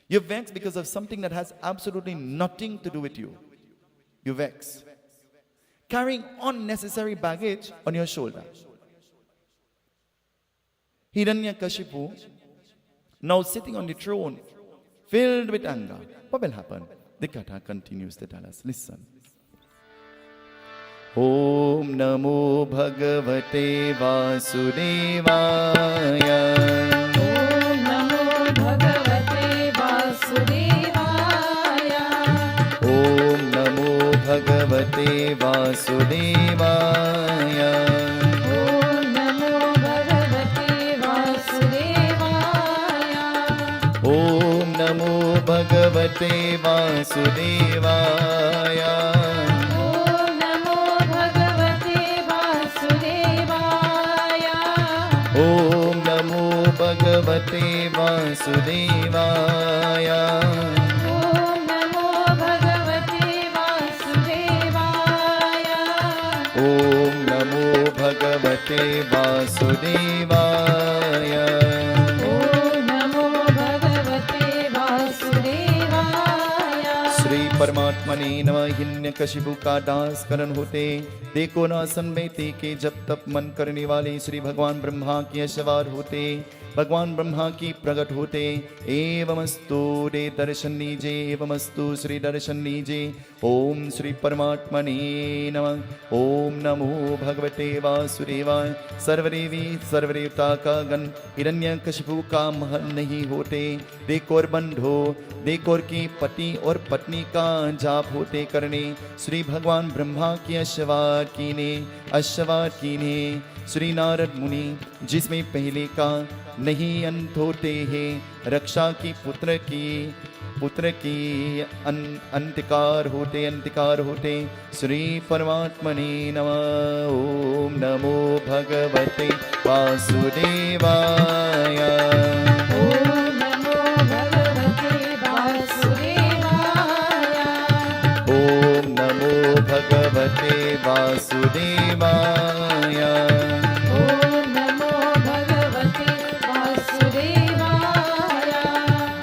You vex because of something that has absolutely nothing to do with you. You vex. Carrying unnecessary baggage on your shoulder. Hiranyakashipu, now sitting on the throne, filled with anger, what will happen? The Katha continues to tell us. Listen. Om Namo Bhagavate Vasudevaya. Om Namo Bhagavate Vasudevaya. Om Namo Bhagavate Vasudevaya. Om Namo Bhagavate Vasudevaya. Om Namo Bhagavate Vasudevaya. Om Namo Bhagavate Vasudevaya. Om Namo Bhagavate Vasudevaya. Om Namo Bhagavate Vasudevaya. Om Namo Bhagavate Vasudevaya. Om Namo Bhagavate Vasudevaya. Shri परमात्मने नमः। हिरण्यकशिपु का दास करण होते देखो ना सनमेते के जब तप मन करने वाले श्री भगवान ब्रह्मा के सवार होते भगवान ब्रह्मा की प्रकट होते एवमस्तु रे दर्शन लीजे एवमस्तु श्री दर्शन लीजे। ओम श्री परमात्मने नमः। ओम नमो भगवते वासुदेवाय। सर्वदेवी सर्वदेवता का गण हिरण्यकशिपु का महल नहीं होते देखो और बंधो देखो और की पति और पत्नी का जाप होते करने श्री भगवान ब्रह्मा की अश्वार कीने श्री नारद मुनि जिसमें पहले का नहीं अंत होते हैं रक्षा की पुत्र की अंतकार होते श्री परमात्मने नमः। ओम नमो भगवते वासुदेवाय। Om Namo Bhagavate Vasudevaya. ओम नमो भगवते वासुदेवाय। Om Namo Bhagavate Vasudevaya.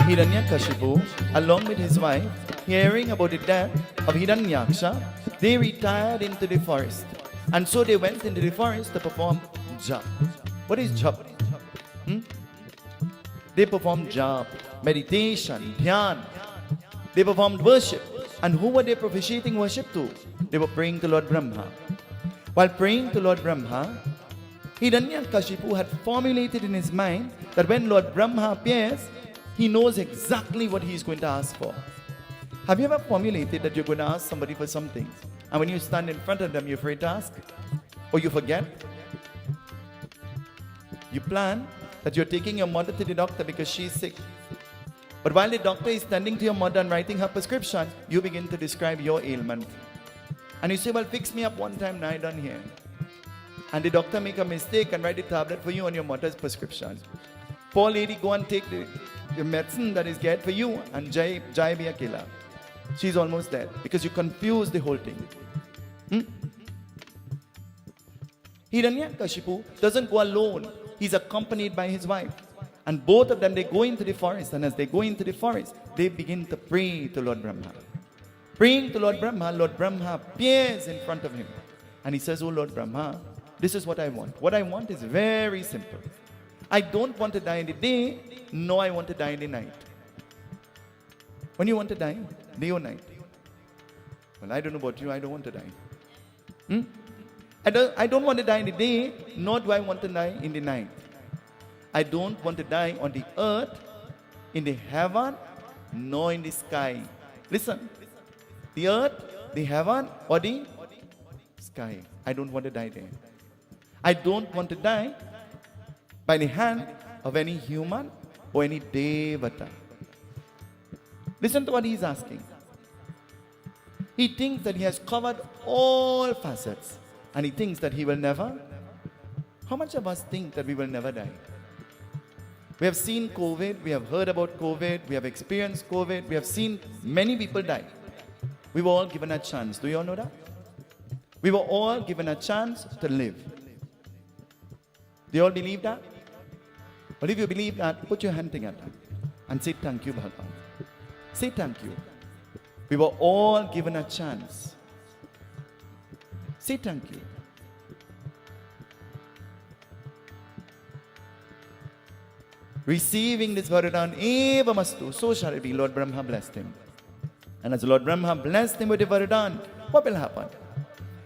Hiranyakashipu, along with his wife, hearing about the death of Hiranyaksha, they retired into the forest. And so they went into the forest to perform jap. What is jap? They performed jap, meditation, dhyan. They performed worship. And who were they propitiating worship to? They were praying to Lord Brahma. While praying to Lord Brahma, Hiranyakashipu had formulated in his mind that when Lord Brahma appears, he knows exactly what he is going to ask for. Have you ever formulated that you're going to ask somebody for something, and when you stand in front of them, you're afraid to ask? Or you forget? You plan that you're taking your mother to the doctor because she's sick. But while the doctor is standing to your mother and writing her prescription, you begin to describe your ailment. And you say, well, fix me up one time, now done here. And the doctor make a mistake and write a tablet for you on your mother's prescription. Poor lady, go and take the medicine that is get for you, and Jai be a killer. She's almost dead because you confuse the whole thing. Hiranyakashipu doesn't go alone. He's accompanied by his wife. And both of them, they go into the forest. And as they go into the forest, they begin to pray to Lord Brahma. Praying to Lord Brahma appears in front of him. And he says, oh Lord Brahma, this is what I want. What I want is very simple. I don't want to die in the day, nor I want to die in the night. When you want to die, day or night? Well, I don't know about you, I don't want to die. I don't want to die in the day, nor do I want to die in the night. I don't want to die on the earth, in the heaven, nor in the sky. Listen, the earth, the heaven, or the sky. I don't want to die there. I don't want to die by the hand of any human or any devata. Listen to what he is asking. He thinks that he has covered all facets, and he thinks that he will never. How much of us think that we will never die? We have seen COVID, we have heard about COVID, we have experienced COVID, we have seen many people die. We were all given a chance. Do you all know that? We were all given a chance to live. Do you all believe that? Well, if you believe that, put your hand together and say thank you, Bhagwan. Say thank you. We were all given a chance. Say thank you. Say thank you. receiving this Varadan, evamastu, so shall it be. Lord Brahma blessed him. And as Lord Brahma blessed him with the Varadan, what will happen?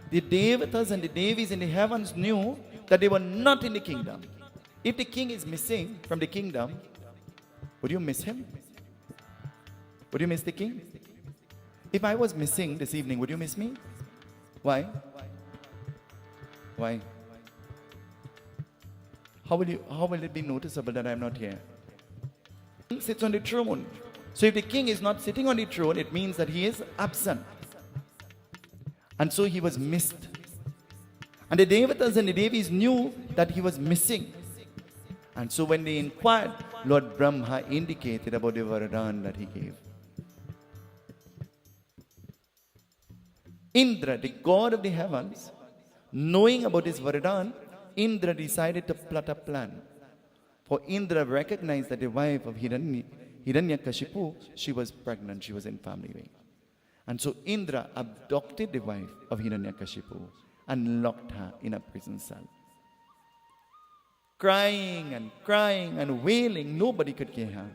The Devatas and the Devis in the heavens knew that they were not in the kingdom. If the king is missing from the kingdom, would you miss him? Would you miss the king? If I was missing this evening, would you miss me? Why? Why? How will it be noticeable that I am not here? The king sits on the throne. So if the king is not sitting on the throne, it means that he is absent. And so he was missed. And the Devatas and the Devis knew that he was missing. And so when they inquired, Lord Brahma indicated about the Varadan that he gave. Indra, the god of the heavens, knowing about this Varadan, Indra decided to plot a plan. For Indra recognized that the wife of Hiranyakashipu, she was pregnant, she was in family way. And so Indra abducted the wife of Hiranyakashipu and locked her in a prison cell. Crying and wailing, nobody could hear her.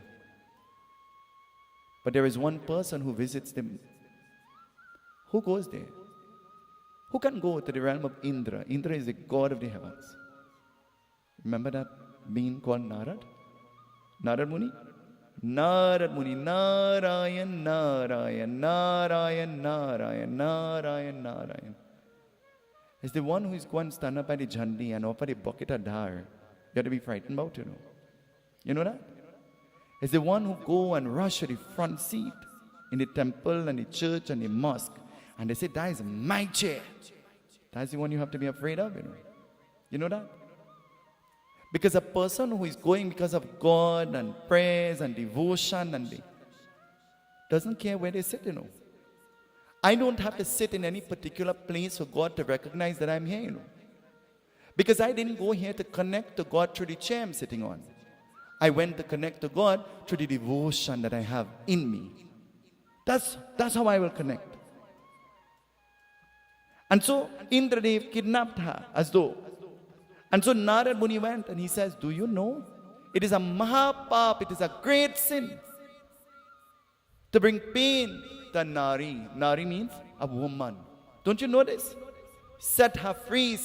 But there is one person who visits them. Who goes there? Who can go to the realm of Indra? Indra is the god of the heavens. Remember that being called Narad? Narad Muni? Narad Muni, Narayan, Narayan, Narayan, Narayan, Narayan, Narayan. It's the one who is going to stand up by the Jhandi and offer the bucket of dar. You have to be frightened about, You know that? It's the one who go and rush to the front seat in the temple and the church and the mosque. And they say, that is my chair. That's the one you have to be afraid of, You know that? Because a person who is going because of God and prayers and devotion and they doesn't care where they sit, I don't have to sit in any particular place for God to recognize that I'm here, Because I didn't go here to connect to God through the chair I'm sitting on. I went to connect to God through the devotion that I have in me. That's how I will connect. And so Indradev kidnapped her as though. And so Narad Muni went and he says, do you know? It is a mahapap, it is a great sin to bring pain to Nari. Nari means a woman. Don't you know this? Set her free,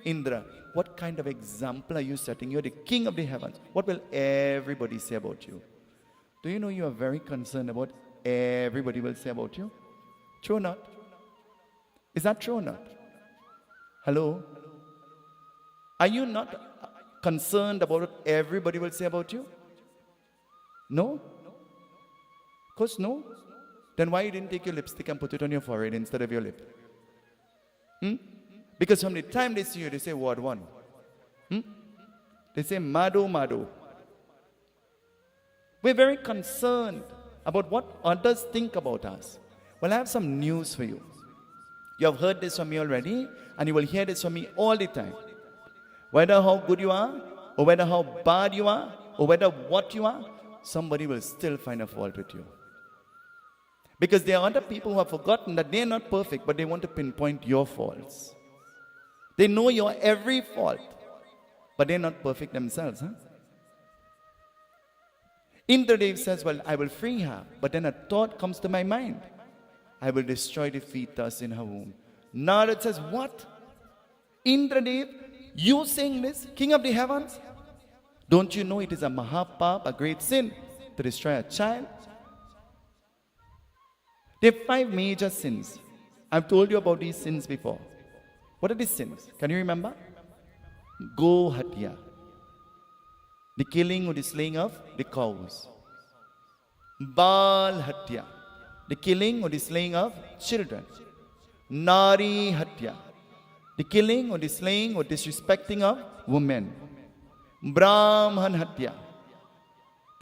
Indra. What kind of example are you setting? You're the king of the heavens. What will everybody say about you? Do you know you are very concerned about everybody will say about you? True or not? Is that true or not? Hello? Are you not concerned about what everybody will say about you? No? Of course no. Then why you didn't take your lipstick and put it on your forehead instead of your lip? Because from the time they see you, they say, what one? They say, Mado, Mado. We're very concerned about what others think about us. Well, I have some news for you. You have heard this from me already, and you will hear this from me all the time. Whether how good you are, or whether how bad you are, or whether what you are, somebody will still find a fault with you. Because there are other people who have forgotten that they are not perfect, but they want to pinpoint your faults. They know your every fault, but they're not perfect themselves. Indradev says, well, I will free her. But then a thought comes to my mind. I will destroy the fetus in her womb. Narad says, what? Indradev, you saying this, king of the heavens? Don't you know it is a mahapap, a great sin, to destroy a child? There are 5 major sins. I've told you about these sins before. What are these sins? Can you remember? Go hatya, the killing or the slaying of the cows. Bal hatya, the killing or the slaying of children. Nari hatya, the killing or the slaying or disrespecting of women. Brahman hatya,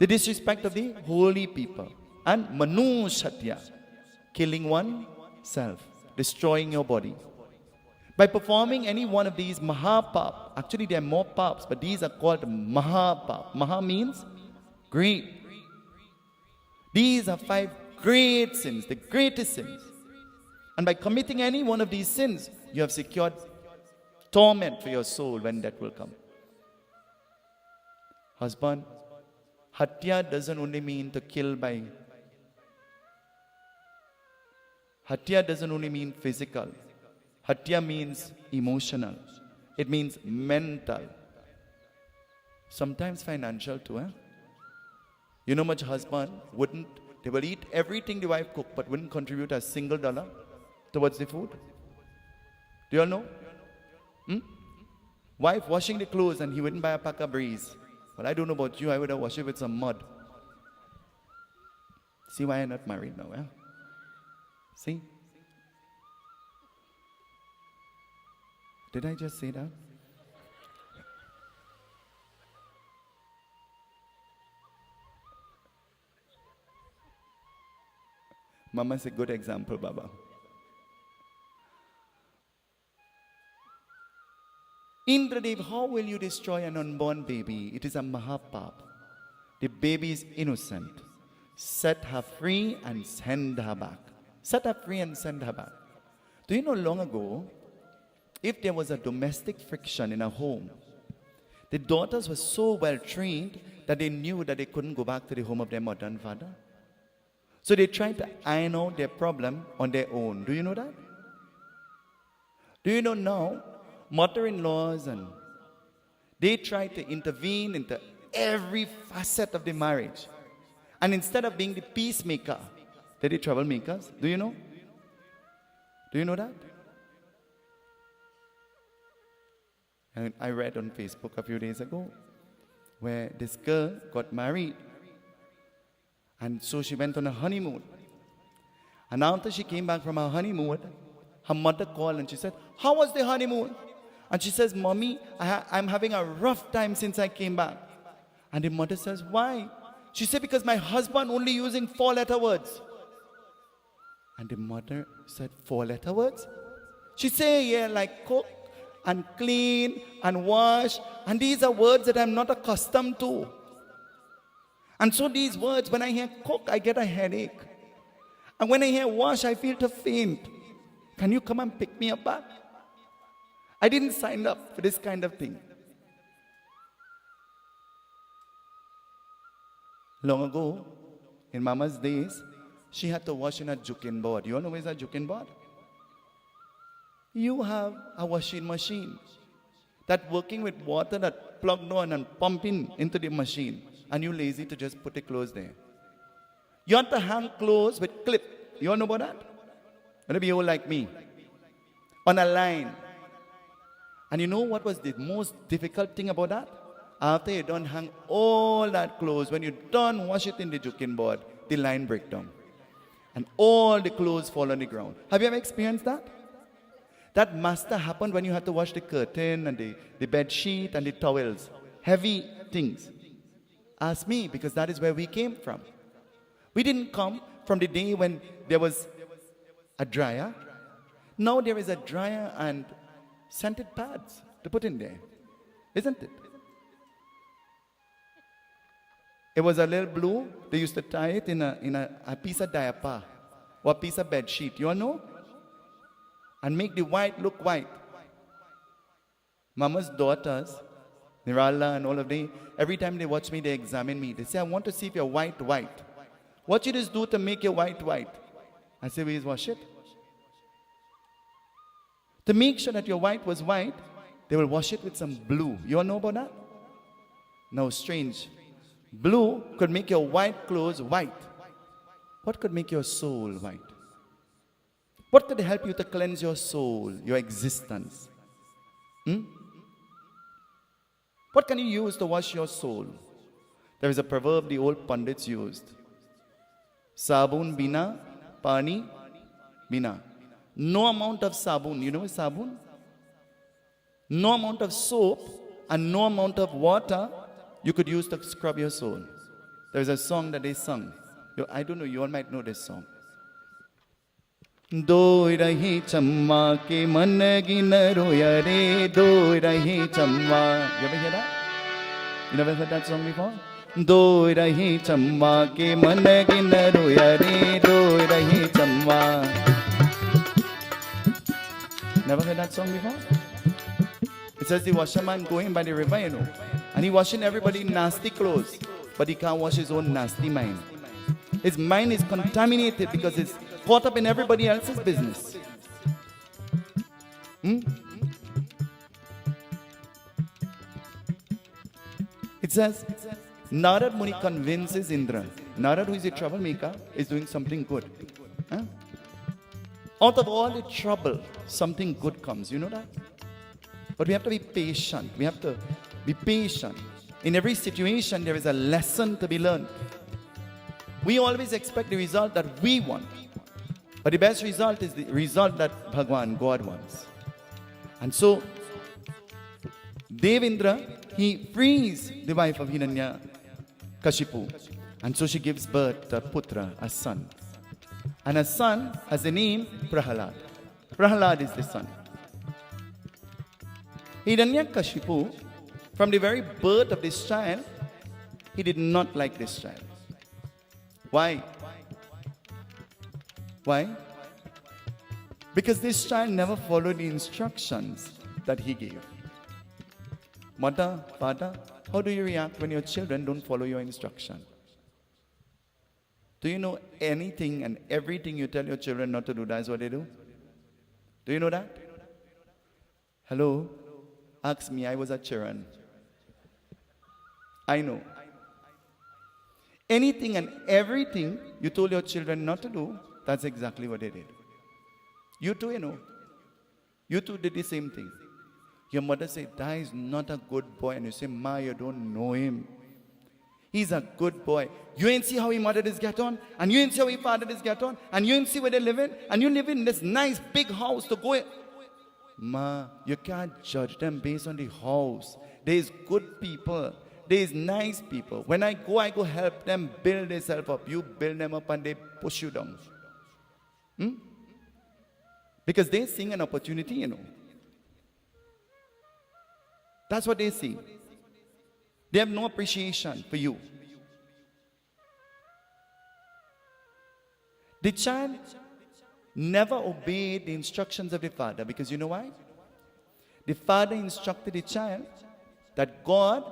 the disrespect of the holy people. And Manush hatya, killing oneself, destroying your body. By performing any one of these mahapap, actually there are more paps, but these are called mahapap. Maha means great. These are 5 great sins, the greatest sins. And by committing any one of these sins, you have secured torment for your soul when death will come. husband, hatya doesn't only mean to kill by. Hatya doesn't only mean physical. Hatya means emotional. It means mental. Sometimes financial too, eh? You know much husband they will eat everything the wife cook, but wouldn't contribute a single dollar towards the food. Do you all know? Wife washing the clothes and he wouldn't buy a pack of breeze. Well, I don't know about you, I would have washed it with some mud. See why I'm not married now, eh? See? Did I just say that? Mama's a good example, Baba. Indradev, how will you destroy an unborn baby? It is a mahapap. The baby is innocent. Set her free and send her back. Set her free and send her back. Do you know long ago, if there was a domestic friction in a home, the daughters were so well trained that they knew that they couldn't go back to the home of their mother and father. So they tried to iron out their problem on their own. Do you know that? Do you know now, mother-in-laws and they try to intervene into every facet of the marriage. And instead of being the peacemaker, they're the troublemakers. Do you know? Do you know that? And I read on Facebook a few days ago where this girl got married. And so she went on a honeymoon. And after she came back from her honeymoon, her mother called and she said, "How was the honeymoon?" And she says, "Mommy, I'm having a rough time since I came back." And the mother says, "Why?" She said, "Because my husband only using 4-letter words." And the mother said, 4-letter words? She said, "Yeah, like cook and clean and wash. And these are words that I'm not accustomed to. And so these words, when I hear cook, I get a headache. And when I hear wash, I feel to faint. Can you come and pick me up back? I didn't sign up for this kind of thing." Long ago, in Mama's days, she had to wash in a jukin board. You all know where's a jukin board? You have a washing machine that working with water that plugged on and pumping into the machine. And you're lazy to just put the clothes there. You have to hang clothes with clip. You all know about that? You'll be old like me. On a line. And you know what was the most difficult thing about that? After you done hang all that clothes, when you done wash it in the jukin board, the line break down. And all the clothes fall on the ground. Have you ever experienced that? That master happened when you had to wash the curtain and the bed sheet and the towels. Heavy things. Ask me, because that is where we came from. We didn't come from the day when there was a dryer. Now there is a dryer and scented pads to put in there. Isn't it? It was a little blue. They used to tie it in a piece of diaper or a piece of bed sheet. You all know? And make the white look white. Mama's daughters, Nirala and all of them, every time they watch me, they examine me. They say, "I want to see if you're white. What you just do to make your white? I say, "We wash it." To make sure that your white was white, they will wash it with some blue. You all know about that? Now, strange. Blue could make your white clothes white. What could make your soul white? What could help you to cleanse your soul, your existence? What can you use to wash your soul? There is a proverb the old pundits used. Sabun bina, pani bina. No amount of sabun, you know sabun? No amount of soap and no amount of water you could use to scrub your soul. There is a song that they sung. I don't know, you all might know this song. Doi rahi chamma ke man gin roya re, doi rahi chamma. You ever hear that? You never heard that song before? Doi rahi chamma ke man gin roya re, doi rahi chamma. Never heard that song before? It says the washerman going by the river, you know, and And he washing everybody nasty clothes, but he can't wash his own nasty mind. His mind is contaminated because it's caught up in everybody else's business. It says, Narad Muni convinces Indra. Narad, who is a troublemaker, is doing something good. Huh? Out of all the trouble, something good comes. You know that? But we have to be patient. We have to be patient. In every situation, there is a lesson to be learned. We always expect the result that we want. But the best result is the result that Bhagwan, God wants. And so, Devindra, he frees the wife of Hiranya Kashipu. And so she gives birth to a putra, a son. And a son has the name Prahalad. Prahalad is the son. Hiranyakashipu, from the very birth of this child, he did not like this child. Why? Why? Because this child never followed the instructions that he gave. Mother, father, how do you react when your children don't follow your instruction? Do you know anything and everything you tell your children not to do, that's what they do? Do you know that? Hello? Ask me, I was a children. I know. Anything and everything you told your children not to do, that's exactly what they did. You too, you know. You too did the same thing. Your mother said, that is not a good boy. And you say, Ma, you don't know him. He's a good boy. You ain't see how he mother this get on. And you ain't see how he father this get on. And you ain't see where they live in. And you live in this nice big house to go in. Ma, you can't judge them based on the house. There's good people. There's nice people. When I go help them build themselves up. You build them up and they push you down. Because they're seeing an opportunity, you know. That's what they see. They have no appreciation for you. The child never obeyed the instructions of the father because you know why? The father instructed the child that God,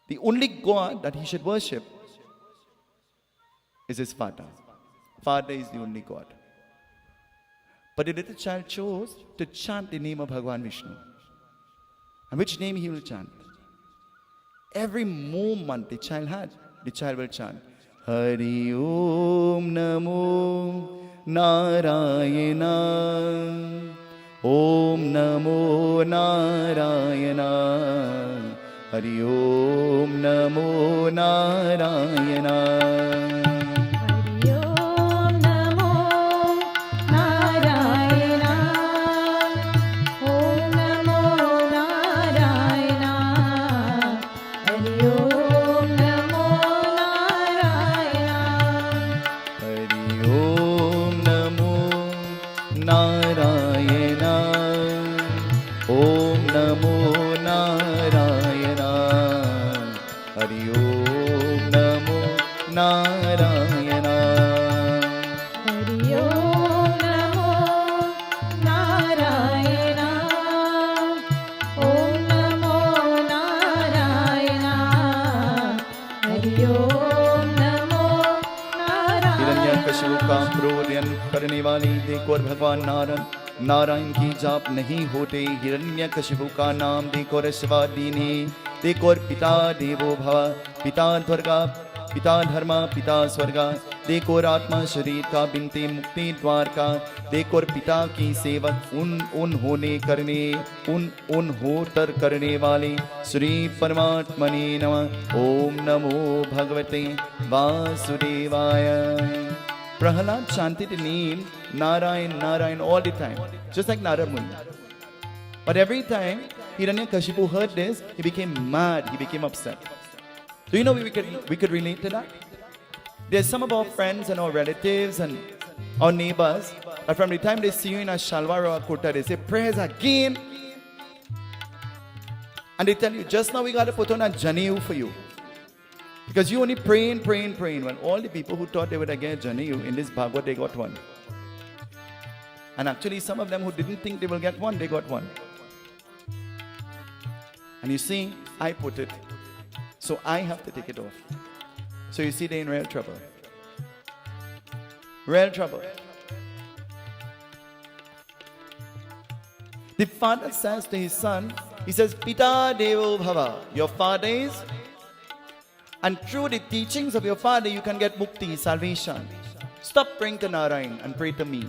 the only God that he should worship, is his father. Father is the only God. But the little child chose to chant the name of Bhagwan Vishnu. And which name he will chant? Every moment the child will chant, Hari Om Namo Narayana, Om Namo Narayana, Hari Om Namo Narayana. करने वाली देखो और भगवान नारायण की जाप नहीं होते हिरण्यकशिपु का नाम देखो और शिवादीने देखो और पिता देवो भव पिता द्वर्गा पिता धर्मा पिता स्वर्गा देखो और आत्मा शरीर का बिनते मुक्ति द्वार का देखो और पिता की सेवक उन होतर करने वाले श्री परमात्मने नमः ओम नमो भगवते वासुदेवाय. Prahalad chanted the name Narayan, Narayan all the time, just like Narad Muni. But every time Hiranyakashipu heard this, he became mad, he became upset. Do you know we could relate to that? There's some of our friends and our relatives and our neighbors, but from the time they see you in a shalwar or a kurta, they say, prayers again. And they tell you, just now we got to put on a janeyu for you. Because you only praying. Well, all the people who thought they would get janeyu in this Bhagwat, they got one. And actually, some of them who didn't think they will get one, they got one. And you see, I put it. So I have to take it off. So you see, they're in real trouble. Real trouble. The father says to his son, he says, Pita Devo Bhava, your father is, and through the teachings of your father you can get mukti, salvation. Stop praying to Narayan and pray to me.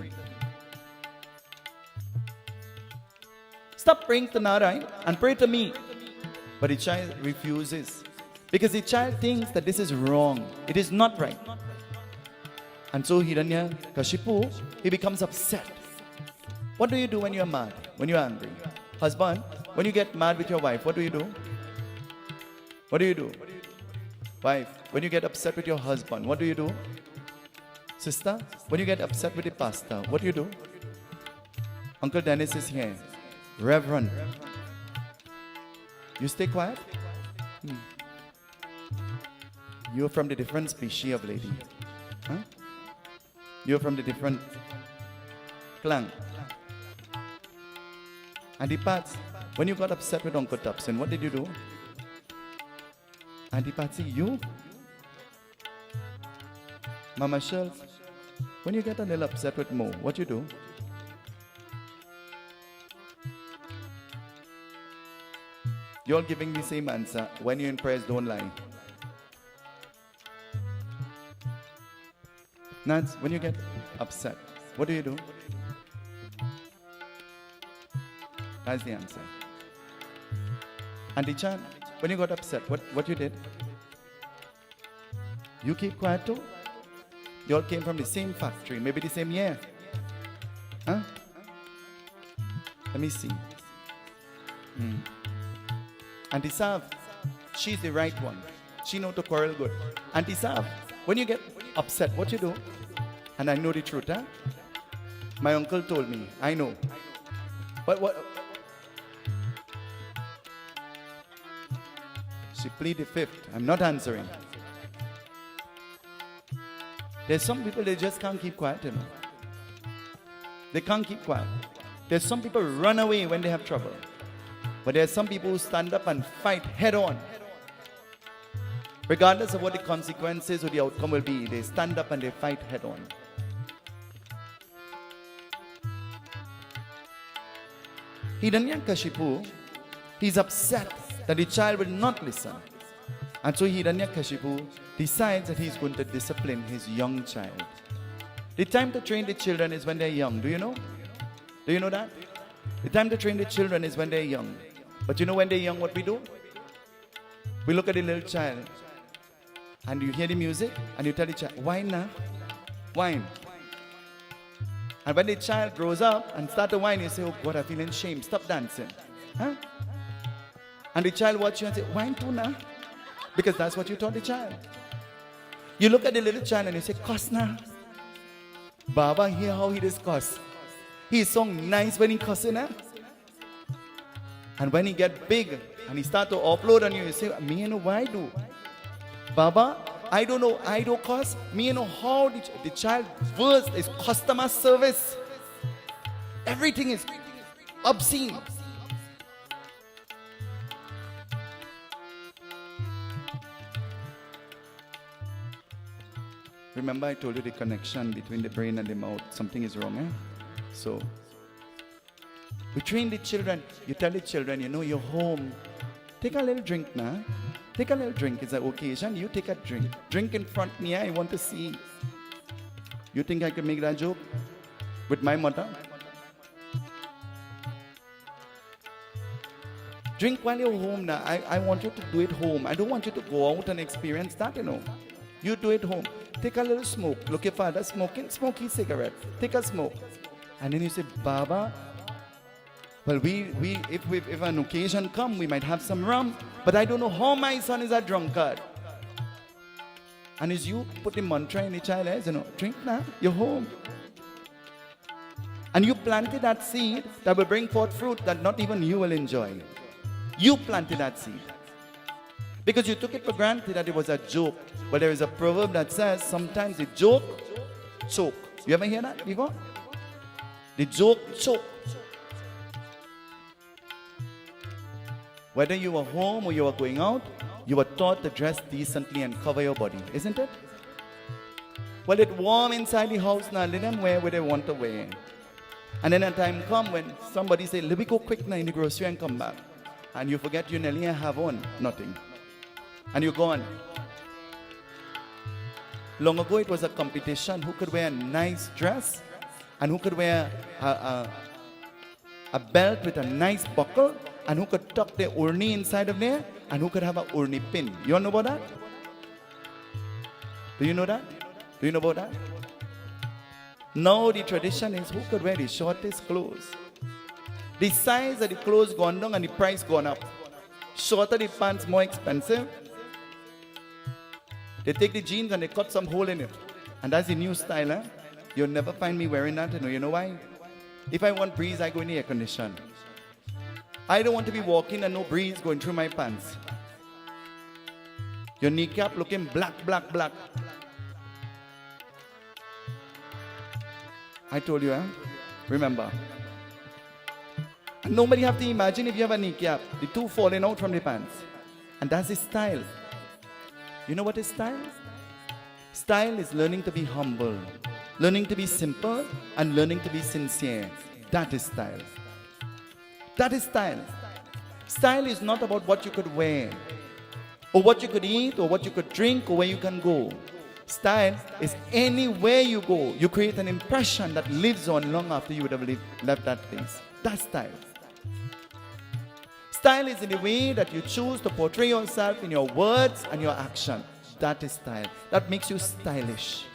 Stop praying to Narayan and pray to me. But the child refuses. Because the child thinks that this is wrong. It is not right. And so Hiranyakashipu, he becomes upset. What do you do when you're mad? When you're angry? Husband, when you get mad with your wife, what do you do? What do you do? Wife, when you get upset with your husband, what do you do? Sister, when you get upset with the pastor, what do you do? Uncle Dennis is here. Reverend. You stay quiet? You're from the different species of lady. Huh? You're from the different clan. Auntie Pats, when you got upset with Uncle Tupson, what did you do? Auntie Patsy, you? Mama Shelf, when you get a little upset with Mo, what you do? You're giving the same answer. When you're in prayers, don't lie. Nats, when you get upset, what do? That's the answer. Auntie Chan, when you got upset, what you did? You keep quiet too? You all came from the same factory, maybe the same year. Huh? Let me see. Auntie Sav, she's the right one. She know to quarrel good. Auntie Sav, when you get upset, what you do? And I know the truth, huh? My uncle told me. I know. But what? She plead the fifth. I'm not answering. There's some people, they just can't keep quiet, you know. They can't keep quiet. There's some people who run away when they have trouble. But there's some people who stand up and fight head on. Regardless of what the consequences or the outcome will be, they stand up and they fight head on. Hiranyakashipu, he's upset that the child will not listen. And so Hiranyakashipu decides that he's going to discipline his young child. The time to train the children is when they're young. Do you know? Do you know that? The time to train the children is when they're young. But you know when they're young what we do? We look at the little child and you hear the music and you tell the child, whine now, whine. And when the child grows up and start to whine, you say, oh God, I'm feeling shame, stop dancing. Huh? And the child watch you and say, whine too now. Because that's what you taught the child. You look at the little child and you say, cuss now. Baba, hear how he does cuss. He's so nice when he cussing, eh? And when he get big and he start to upload on you, you say, me know why do? Baba, I don't know, I don't cuss. Me know how the child first is customer service. Everything is obscene. Remember I told you the connection between the brain and the mouth. Something is wrong, eh? So, we train the children. You tell the children, you know, you're home. Take a little drink now. Take a little drink. It's an occasion. You take a drink. Drink in front of me. I want to see. You think I can make that joke with my mother? Drink while you're home now. I want you to do it home. I don't want you to go out and experience that, you know. You do it home. Take a little smoke. Look, your father smoking. Smoke his cigarette. Take a smoke. And then you say, Baba, well, if an occasion come, we might have some rum, but I don't know how my son is a drunkard. And as you put the mantra in the child's eyes, you know, drink now, you're home. And you planted that seed that will bring forth fruit that not even you will enjoy. You planted that seed. Because you took it for granted that it was a joke. But there is a proverb that says, sometimes the joke, choke. You ever hear that before? The joke, choke. Whether you were home or you were going out, you were taught to dress decently and cover your body, isn't it? Well, it's warm inside the house now. Let them wear what they want to wear. And then a time come when somebody say, let me go quick now in the grocery and come back. And you forget you nearly have on nothing. And you're gone. Long ago, it was a competition who could wear a nice dress and who could wear a belt with a nice buckle and who could tuck their urni inside of there and who could have a urni pin. You all know about that? Do you know that? Do you know about that? Now the tradition is who could wear the shortest clothes. The size of the clothes gone down and the price gone up. Shorter the pants, more expensive. They take the jeans and they cut some hole in it. And that's the new style, eh? You'll never find me wearing that. You know why? If I want breeze, I go in the air condition. I don't want to be walking and no breeze going through my pants. Your kneecap looking black, black, black. I told you, remember. And nobody have to imagine if you have a kneecap, the two falling out from the pants. And that's his style. You know what is style? Style is learning to be humble, learning to be simple, and learning to be sincere. That is style. That is style. Style is not about what you could wear, or what you could eat, or what you could drink, or where you can go. Style is anywhere you go, you create an impression that lives on long after you would have left that place. That's style. Style is in the way that you choose to portray yourself in your words and your action. That is style. That makes you stylish.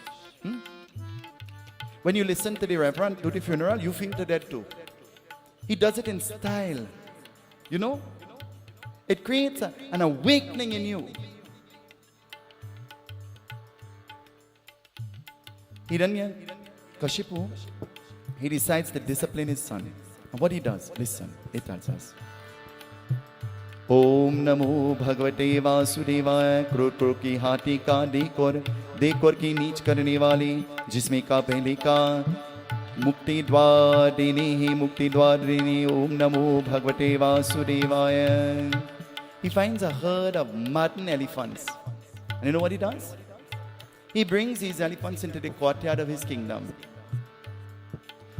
When you listen to the Reverend do the funeral, you feel to that too. He does it in style. You know? It creates an awakening in you. Kashipu, he decides to discipline his son. And what he does, listen, it tells us. ओम नमो भगवते वासुदेवाय क्रोध की हाथी का देखोर की नीच करने वाली जिसमें का पहले का मुक्ति द्वार देने ओम नमो भगवते वासुदेवाय. He finds a herd of maddened elephants. And you know what he does? He brings these elephants into the courtyard of his kingdom.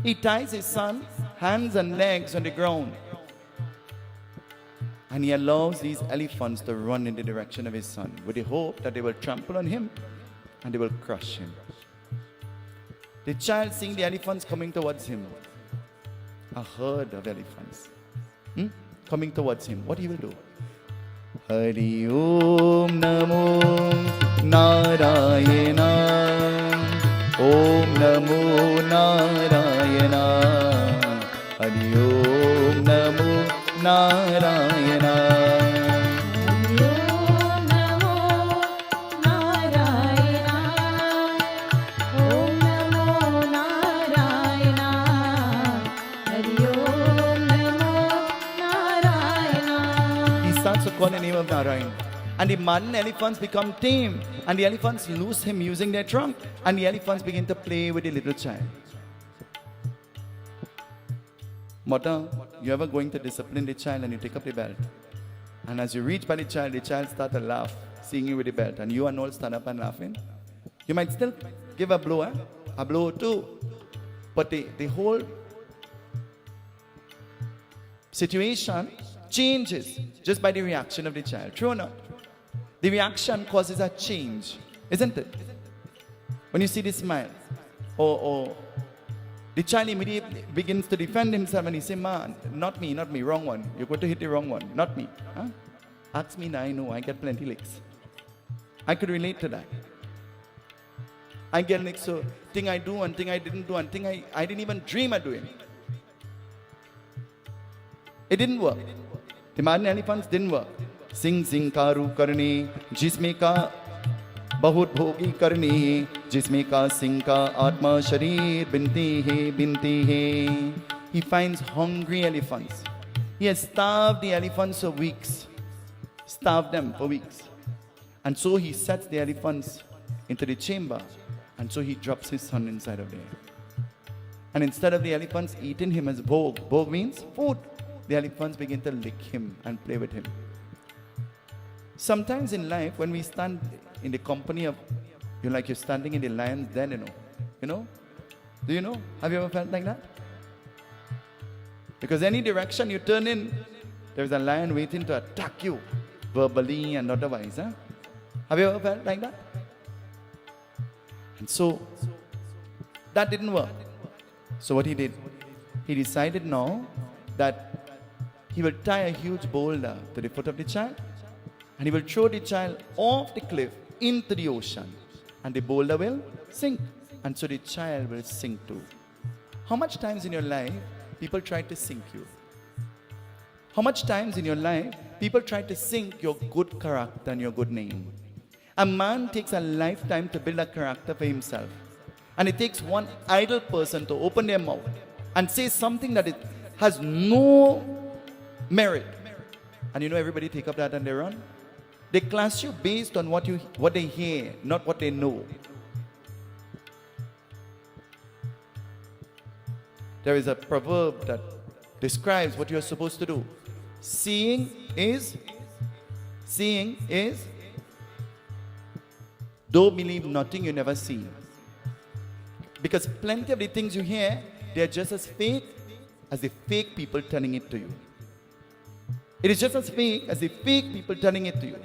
He ties his son hands and legs on the ground. And he allows these elephants to run in the direction of his son with the hope that they will trample on him and they will crush him. The child seeing the elephants coming towards him, a herd of elephants coming towards him, what he will do? Hari Om Namo Narayana Om Namo Narayana Hari Om Namo Narayana. Om Namo Narayana. Om Namo Narayana. Hari Om Namo Narayana. He starts to call the name of Narayan. And the maddened elephants become tame. And the elephants lose him using their trunk. And the elephants begin to play with the little child. Mother, you ever going to discipline the child and you take up the belt? And as you reach by the child starts to laugh, seeing you with the belt, and you and all stand up and laughing. You might still give a blow, a blow too. But the whole situation changes just by the reaction of the child. True or not? The reaction causes a change, isn't it? When you see the smile, or the child immediately begins to defend himself and he says, man, not me, wrong one. You're going to hit the wrong one, not me. Huh? Ask me now, I know, I get plenty licks. I could relate to that. I get licks, so thing I do and thing I didn't do and thing I didn't even dream of doing. It didn't work. The maddened elephants didn't work. Sing sing karu karne, jisme ka बहुत भोगी करनी जिसमें का सिंह का आत्मा शरीर बिनती है. He finds hungry elephants. He has starved the elephants for weeks. Starved them for weeks. And so he sets the elephants into the chamber. And so he drops his son inside of there. And instead of the elephants eating him as bhog means food. the elephants begin to lick him and play with him. Sometimes in life, when we stand in the company of, like you're standing in the lion's den, do you know? Have you ever felt like that? Because any direction you turn in, there's a lion waiting to attack you, verbally and otherwise. Huh? Have you ever felt like that? And so, that didn't work. So what he did, he decided now that he will tie a huge boulder to the foot of the child, and he will throw the child off the cliff into the ocean, and the boulder will sink, and so the child will sink too. How much times in your life people try to sink you? How much times in your life people try to sink your good character and your good name? A man takes a lifetime to build a character for himself, and it takes one idle person to open their mouth and say something that it has no merit, and everybody take up that and they run. They class you based on what they hear, not what they know. There is a proverb that describes what you are supposed to do. Seeing is, though believe nothing you never see. Because plenty of the things you hear, they are just as fake as the fake people telling it to you. It is just as fake as the fake people telling it to you.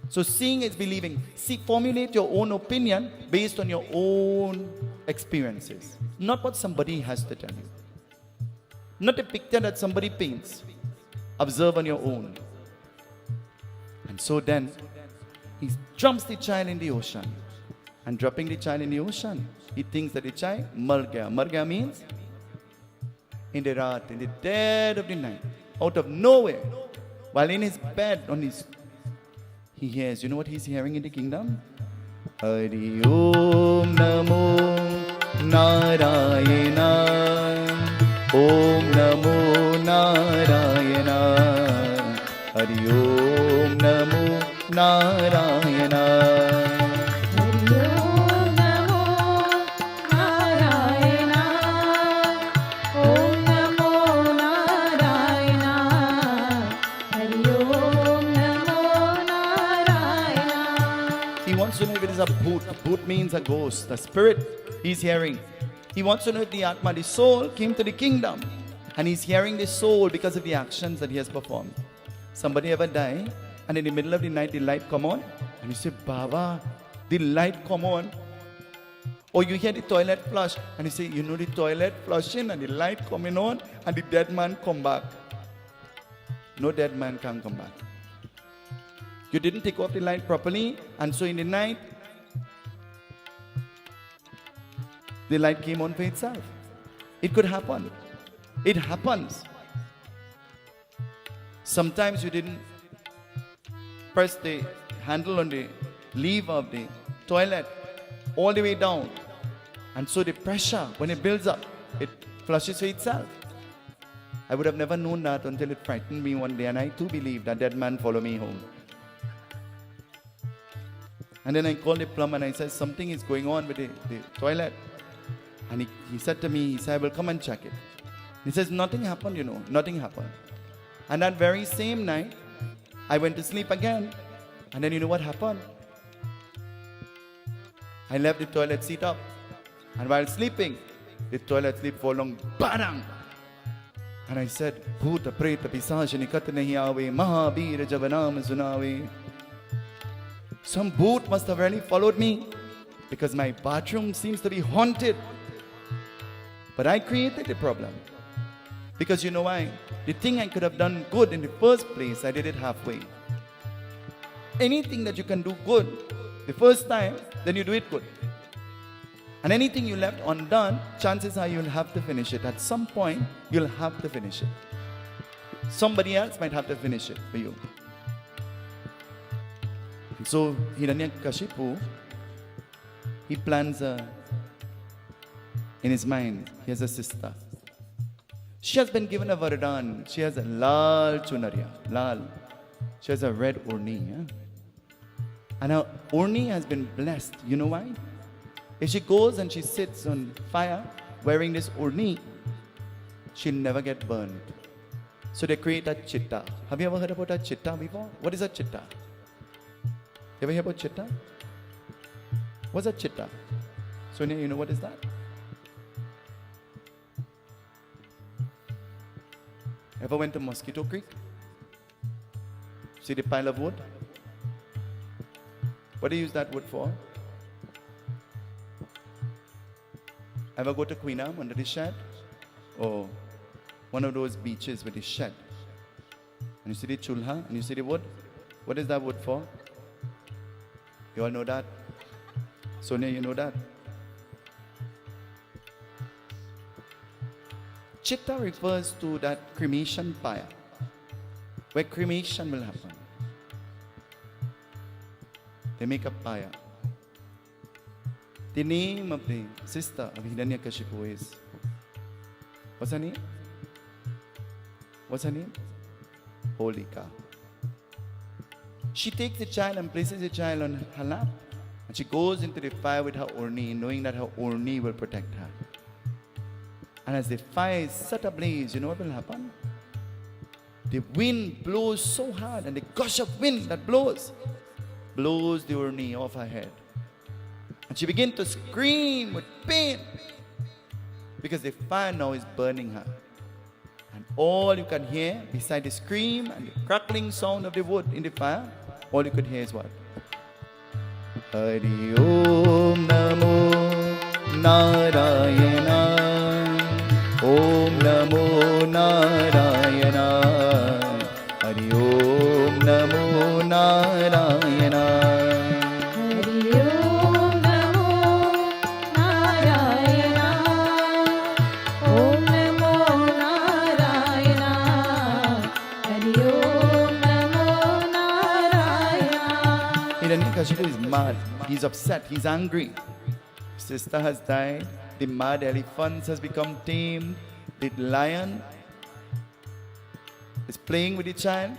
So seeing is believing. Formulate your own opinion based on your own experiences, not what somebody has to tell you. Not a picture that somebody paints. Observe on your own. And so then, he jumps the child in the ocean. And dropping the child in the ocean, he thinks that the child, mar gaya. Mar gaya means, in the raat, in the dead of the night, out of nowhere, while in his bed, he hears, you know what he's hearing in the kingdom? Hari Om Namo Narayana, Om Namo Narayana, Hari Om Namo Narayana. To know if it is a bhoot. Bhoot means a ghost, a spirit. He's hearing. He wants to know if the Atma, the soul, came to the kingdom. And he's hearing the soul because of the actions that he has performed. Somebody ever die, and in the middle of the night the light come on, and you say, Baba, the light come on. Or you hear the toilet flush, and you say, the toilet flushing and the light coming on, and the dead man come back. No dead man can come back. You didn't take off the light properly, and so in the night, the light came on for itself. It could happen. It happens. Sometimes you didn't press the handle on the lever of the toilet all the way down, and so the pressure, when it builds up, it flushes for itself. I would have never known that until it frightened me one day, and I too believed that dead man followed me home. And then I called the plumber and I said, something is going on with the toilet. And he said to me, I will come and check it. He says, nothing happened, nothing happened. And that very same night, I went to sleep again. And then you know what happened? I left the toilet seat up. And while sleeping, the toilet seat fall along, bang! And I said, Bhuta preta pisasha nikat nahi aave, Mahabir javanam sunaave. Some bhoot must have really followed me, because my bathroom seems to be haunted. But I created the problem. Because you know why? The thing I could have done good in the first place, I did it halfway. Anything that you can do good the first time, then you do it good. And anything you left undone, chances are you'll have to finish it. At some point, you'll have to finish it. Somebody else might have to finish it for you. So Hiranyakashipu, he plans in his mind, he has a sister. She has been given a vardhan. She has a lal chunarya, lal. She has a red urni. And her urni has been blessed. You know why? If she goes and she sits on fire wearing this urni, she'll never get burned. So they create a chitta. Have you ever heard about a chitta before? What is a chitta? Ever hear about chitta? What's a chitta? Sonia, you know what is that? Ever went to Mosquito Creek? See the pile of wood? What do you use that wood for? Ever go to Queenam under the shed? Or one of those beaches with the shed? And you see the chulha and you see the wood? What is that wood for? You all know that? Sonia, you know that? Chitta refers to that cremation pyre, where cremation will happen. They make a pyre. The name of the sister of Hiranyakashipu is, what's her name? What's her name? Holika. She takes the child and places the child on her lap, and she goes into the fire with her urni, knowing that her urni will protect her. And as the fire is set ablaze, you know what will happen? The wind blows so hard, and the gush of wind that blows the urni off her head. And she begins to scream with pain because the fire now is burning her. And all you can hear, beside the scream and the crackling sound of the wood in the fire, all you could hear is what? Hari Om Namo Narayana. Om Namo Narayana. Hari Om Namo Narayana. Hari Om Namo Narayana. Om Namo Narayana. Hari Om Namo Narayana. Hiranyakashipu is mad. He's upset. He's angry. Sister has died. The mad elephant has become tamed. The lion is playing with the child.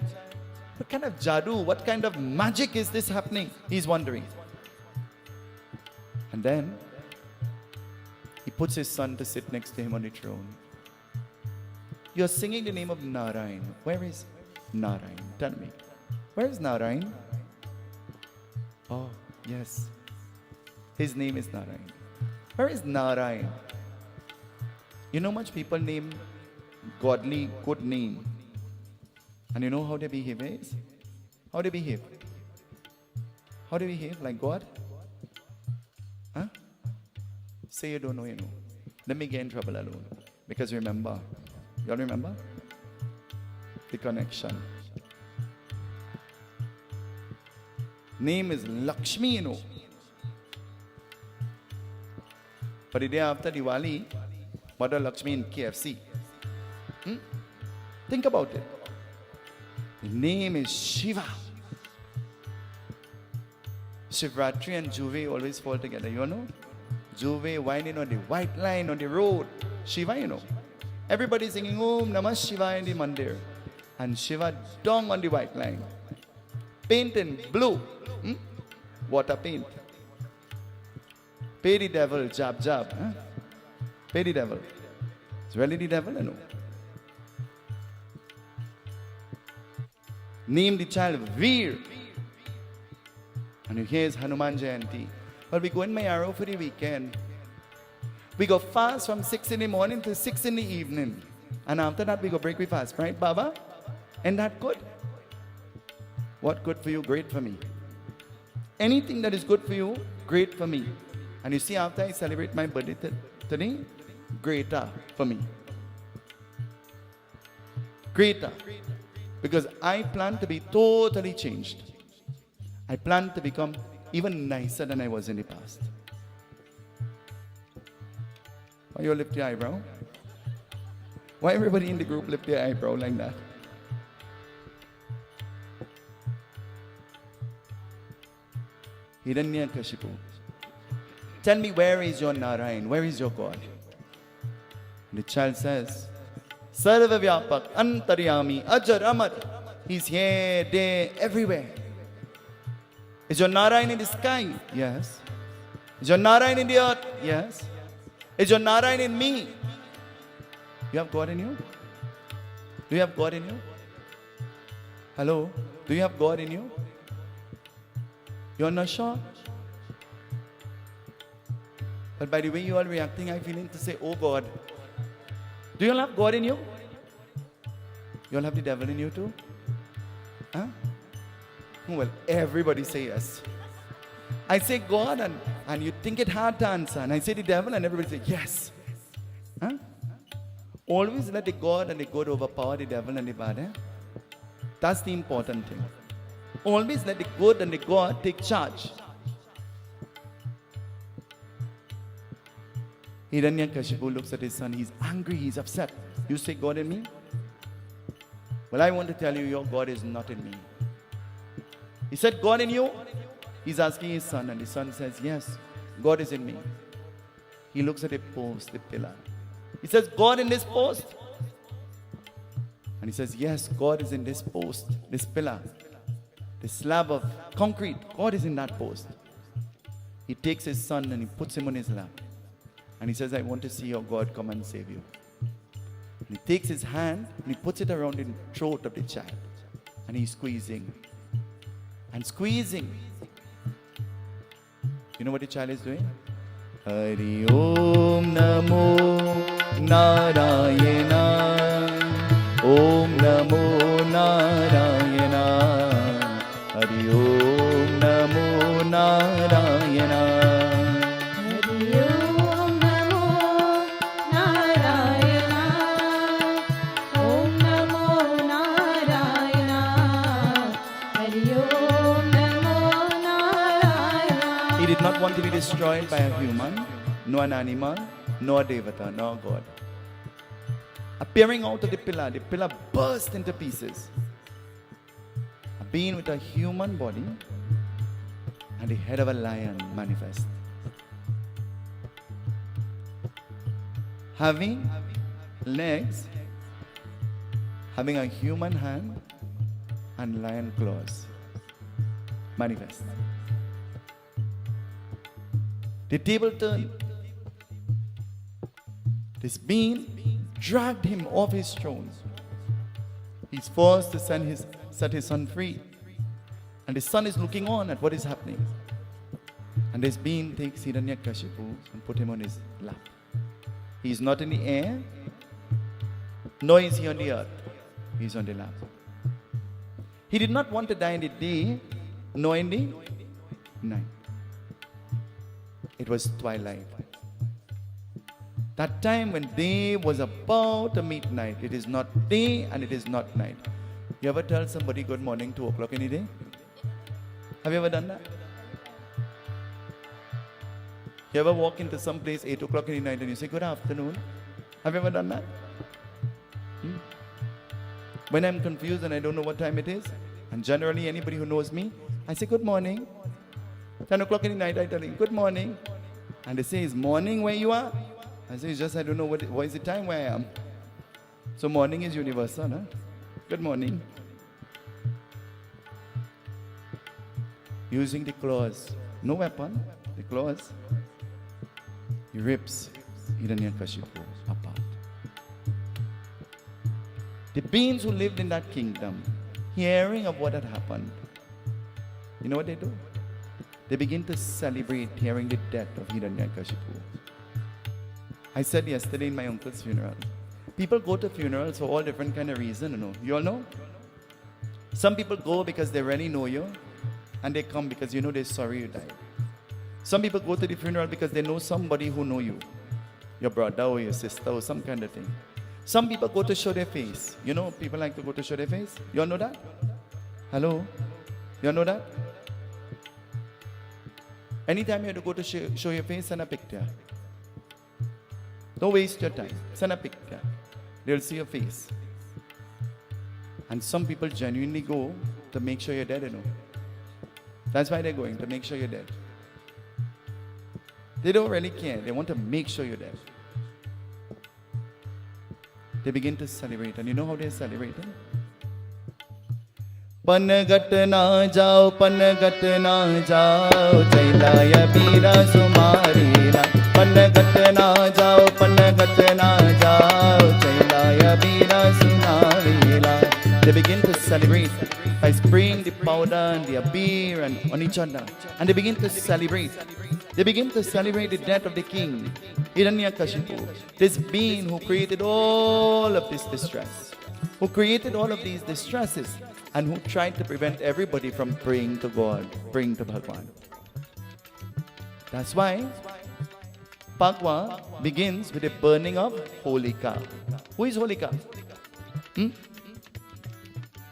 What kind of jadoo, what kind of magic is this happening? He's wondering. And then he puts his son to sit next to him on the throne. You're singing the name of Narayan. Where is Narayan? Tell me. Where is Narayan? Oh, yes. His name is Narayan. Where is Narayan? You know much people name godly, good name. And you know how they behave is? How they behave? How they behave? Like God? Huh? Say you don't know, you know. Let me get in trouble alone. Because remember, you all remember? The connection. Name is Lakshmi, you know. But the day after Diwali, Mother Lakshmi in KFC. Think about it. The name is Shiva. Shivratri and Juve always fall together, you know? Juve whining on the white line on the road. Shiva, you know. Everybody singing Om Namah Shiva in the mandir. And Shiva dong on the white line. Paint in blue. Water paint. Pay the devil, jab, jab. Huh? Pay the devil. It's really the devil, you know. Name the child Veer. And here's Hanuman Jayanti. Well, we go in Mayaro for the weekend. We go fast from 6 in the morning to 6 in the evening. And after that, we go break we fast, right, Baba? Ain't that good? What good for you, great for me. Anything that is good for you, great for me. And you see, after I celebrate my birthday today, greater for me. Greater. Because I plan to be totally changed. I plan to become even nicer than I was in the past. Why you lift your eyebrow? Why everybody in the group lift their eyebrow like that? Hiranyakashipu. Tell me, where is your Narayan? Where is your God? And the child says, Sarva Vyapak, Antaryami, Ajar Amar. He's here, there, everywhere. Is your Narayan in the sky? Yes. Is your Narayan in the earth? Yes. Is your Narayan in me? You have God in you? Do you have God in you? Hello? Do you have God in you? You're not sure? But by the way you are reacting, I'm feeling to say, oh God. Do you all have God in you? You all have the devil in you too? Huh? Well, everybody say yes. I say God and you think it hard to answer. And I say the devil and everybody say yes. Huh? Always let the God and the good overpower the devil and the bad. Eh? That's the important thing. Always let the good and the God take charge. Hiranyakashipu looks at his son. He's angry. He's upset. You say God in me? Well, I want to tell you, your God is not in me. He said, God in you? He's asking his son, and the son says, yes, God is in me. He looks at a post, the pillar. He says, God in this post? And he says, yes, God is in this post, this pillar, this slab of concrete. God is in that post. He takes his son and he puts him on his lap. And he says, I want to see your God come and save you. And he takes his hand and he puts it around the throat of the child. And he's squeezing. And squeezing. You know what the child is doing? Hari Om Namo Narayana. Om Namo Narayana. Hari Om Namo Narayana. Hari Om Namo Narayana. Om Namo Narayana. Hari Om Namo Narayana. He did not want to be destroyed by a human, nor an animal, nor a devata, nor God. Appearing out of the pillar burst into pieces. A being with a human body and the head of a lion manifest. Having legs, having a human hand and lion claws manifest. The table turned. This being dragged him off his throne. He's forced to set his son free. And the son is looking on at what is happening. And this being takes Hiranyakashipu and put him on his lap. He's not in the air, nor is he on the earth. He's on the lap. He did not want to die in the day, nor in the night. It was twilight. That time when day was about to meet night. It is not day and it is not night. You ever tell somebody good morning 2 o'clock in the day? Have you ever done that? You ever walk into some place 8 o'clock in the night and you say good afternoon? Have you ever done that? When I'm confused and I don't know what time it is, and generally anybody who knows me, I say good morning. 10 o'clock in the night I tell you good morning. And they say, is morning where you are? I say, it's just I don't know what is the time where I am. So morning is universal, huh? Good morning. Using the claws. No weapon. The claws. He rips Hiranyakashipu apart. The beings who lived in that kingdom, hearing of what had happened, you know what they do? They begin to celebrate hearing the death of Hiranyakashipu. I said yesterday in my uncle's funeral, people go to funerals for all different kind of reasons, you know. You all know? Some people go because they really know you, and they come because you know they're sorry you died. Some people go to the funeral because they know somebody who know you, your brother or your sister or some kind of thing. Some people go to show their face. You know, people like to go to show their face. You all know that? Hello? You all know that? Anytime you have to go to show your face, send a picture. Don't waste your time. Send a picture. They'll see your face. And some people genuinely go to make sure you're dead, you know. That's why they're going, to make sure you're dead. They don't really care. They want to make sure you're dead. They begin to celebrate. And you know how they're celebrating? Panagat na jao, Jailaya Bira Sumarira. Panagat na jao, Jailaya Bira Sumarira. celebrate by spraying the powder and the abir and on each other. And they begin to celebrate. They begin to celebrate the death of the king, Hiranyakashipu, this being who created all of this distress, who created all of these distresses, and who tried to prevent everybody from praying to God, praying to Bhagwan. That's why Bhagwat begins with the burning of Holika. Who is Holika?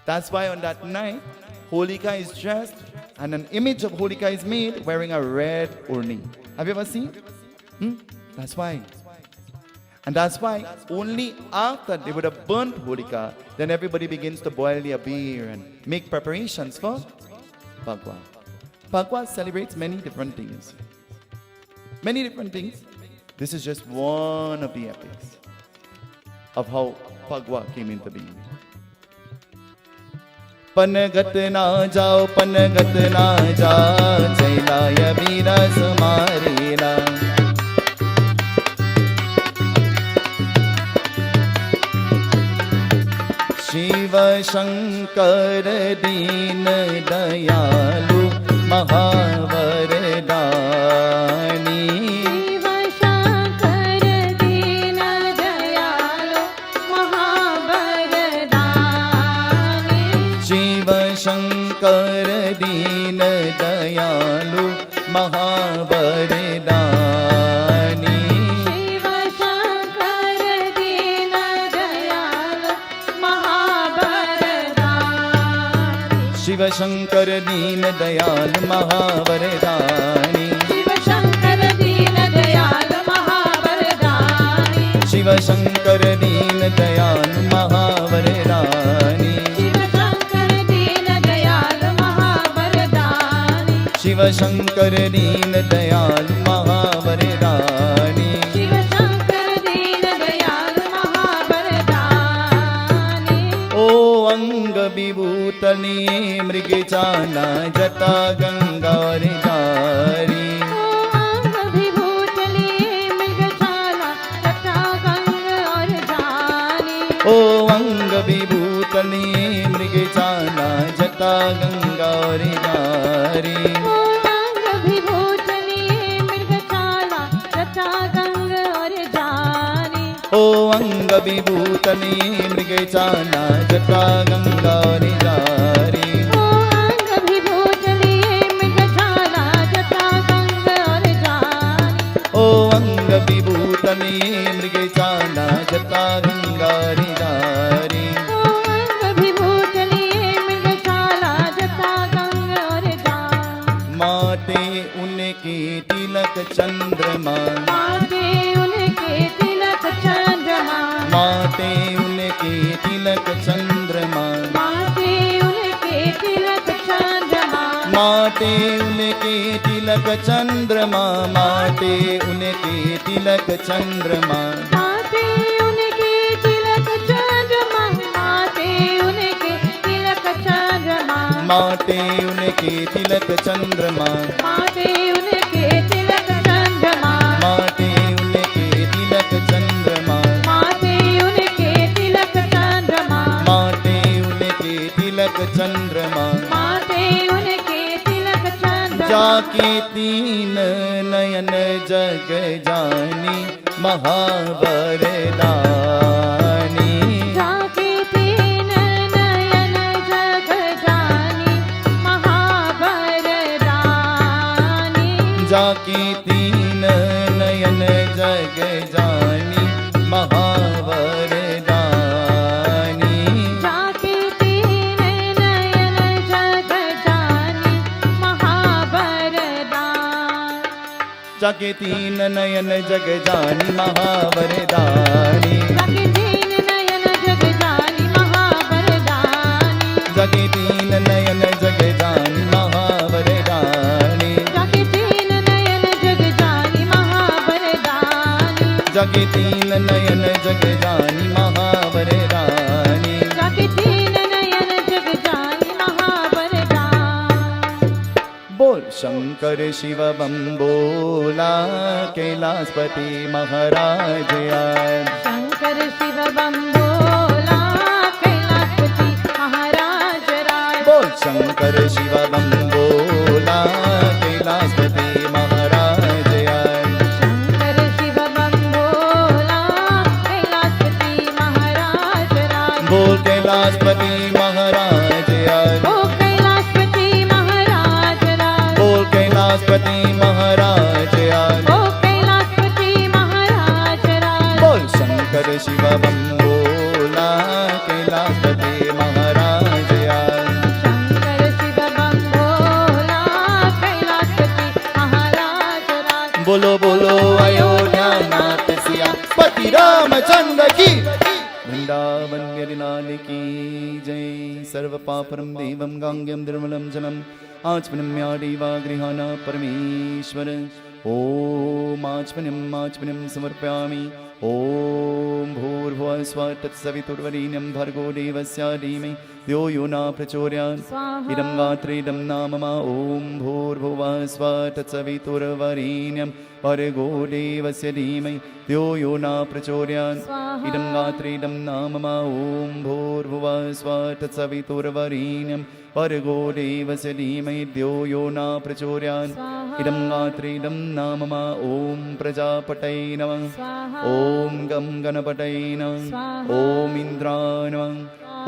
That's why on that night, Holika is dressed and an image of Holika is made wearing a red urni. Have you ever seen? That's why. And that's why only after they would have burnt Holika, then everybody begins to boil the abir and make preparations for Bhagwat. Bhagwat celebrates many different things. Many different things. This is just one of the epics of how Bhagwat came into being. पनगत ना जाओ पनगत ना जा चैलाय Beerus मारेला शिव शंकर दीन दयालु महावरदानी शिव शंकर दीन दयालु महावरदानी शिव शंकर दीन दयालु महावरदानी शिव शंकर दीन दयालु महावरदानी शिव शंकर दीन दयाल महावरदानी शिव शंकर दीन दयाल महावरदानी शिव शंकर दीन दयाल महावरदानी शिव शंकर दीन दयाल महावरदानी शिव शंकर दीन दयाल महावरदानी शिव शंकर दीन दयाल महावरदानी ओ अंग विभूतने मृगचाना जटा गंगारी जारी अंग विभूतले मृगशाला तथा गंग और जानी ओ अंग विभूतने मृगचाना जटा गंगारी जारी अंग विभूतले मृगशाला तथा गंग और जानी ओ अंग विभूतने मृगचाना जटा गंगारी जारी अंग विभूतले मृगशाला तथा गंग और जानी ओ अंग विभूतने मृगचाना जटा गंगारी जारी अंग विभूतले मृगशाला तथा गंग और जानी माटे उनके तिलक चंद्रमा माथे उनके तिलक चंद्रमा माटे उनके तिलक चंद्रमा माथे उनके तिलक चंद्रमा माटे उनके तिलक चंद्रमा माटे उनके तिलक चंद्रमा माथे उनके तिलक चंद्रमा माथे उनके तिलक चंद्रमा माटे उनके तिलक चंद्रमा माथे उनके तिलक चंद्रमा माटे उनके तिलक चंद्रमा माथे उनके तिलक चंद्रमा माटे उनके तिलक चंद्रमा माथे उनके तिलक चंद्रमा जाके तीन नयन जग जानी महावरदानी जाके तीन नयन जग जानी महावरदानी जाके तीन नयन जग जानी महावरदानी जाके तीन नयन जग जानी महावरदानी जाके तीन नयन जग जानी महावरदानी जाके तीन नयन जग जानी महावरदानी जाके तीन नयन जग जानी महावरदानी जाके तीन नयन जग जानी महावरदानी जाके तीन नयन जग जानी महावरदानी जाके तीन नयन जग जानी महावरदानी बोल शंकर शिव बम बोला कैलाशपति महाराज आज शंकर शिव बम बोला कैलाशपति महाराज बोल कैलाशपति महाराज आज, ओ कैलाशपति महाराज राज, बोल कैलाशपति महाराज आज, ओ कैलाशपति महाराज राज, बोल शंकर शिव बम बोला कैलाशपति महाराज आज, शंकर शिव बम भोला कैलाशपति महाराज राज। बोलो बोलो अयोध्या नाथ सिया पति रामचंद्र की, वृंदावन गिरिनाल की जय। सर्व पापरम देवम गांग्यम निर्मलम जलम आचमनम्यादेवा गृहाणा परमेश्वर। ओम आचमनम समर्पयामि। ओम भूर्भुवः स्वः तत्सवितुर्वरेण्यं भर्गो देवस्य धीमहि धियो यो न प्रचोदयात्। स्वाहा। इदं गात्रे इदं नाम मा। ओम भूर्भुवः स्वः तत्सवितुर्वरेण्यं भर्गो देवस्य धीमहि धियो यो न प्रचोदयात्। स्वाहा। इदं गात्रे इदं नाम मा। ओम भूर्भुवः स्वः तत्सवितुर्वरेण्यं भर्गो देवस्य धीमहि धियो यो न प्रचोदयात्। स्वाहा। इदं गात्रे इदं नाम मा। ओम प्रजापतये नमः। स्वाहा। ओम गं गणपतये नमः। स्वाहा। ओम इंद्राय नमः।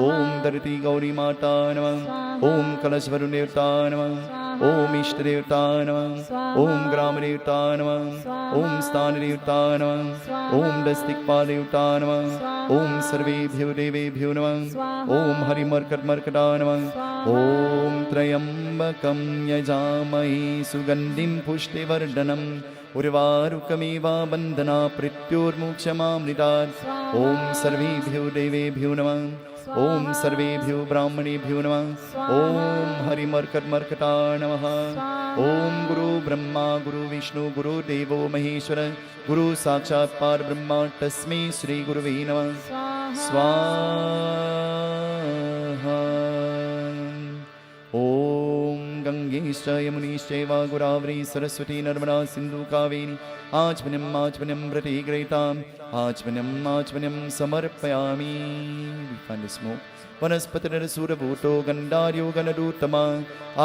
ओम धरती गौरी माता नमः। स्वाहा। ओम कलशवरु देवता नमः। स्वाहा। ओम इष्ट देवता नमः। स्वाहा। ओम ग्राम देवता नमः। स्वाहा। ओम स्थान देवता नमः। स्वाहा। ओम दस्तिकपाल देवता नमः। स्वाहा। ओम सर्वेभ्यो देवेभ्यो नमः। स्वाहा। ओम हरिमर्कटमर्कटा नमः। स्वाहा। ओम त्र्यंबकं यजामहे सुगन्धिं पुष्टिवर्धनम् उर्वारुकमेव बन्धना मृत्योर्मुक्षमामृतात्। स्वाहा। ओम सर्वेभ्यो देवेभ्यो नमः। ओम सर्वेभ्यो ब्राह्मणेभ्यो नमः। स्वाहा। ओम हरिमर्कटमर्कटा नमः। स्वाहा। ओम गुरु ब्रह्मा गुरु विष्णु गुरु देवो महेश्वर गुरु साक्षात् परब्रह्म तस्मै श्री गुरुवे नमः। स्वाहा। स्वाहा। ओम गंगेश्च यमुनीश्चैव गोदावरी सरस्वती नर्मदा सिन्धु कावेरी आचमनम प्रतिग्रहीताम् आचमनम समर्पयामि। We find the smoke. वनस्पतिरसूरभूतो गन्धार्यो गणदूतमा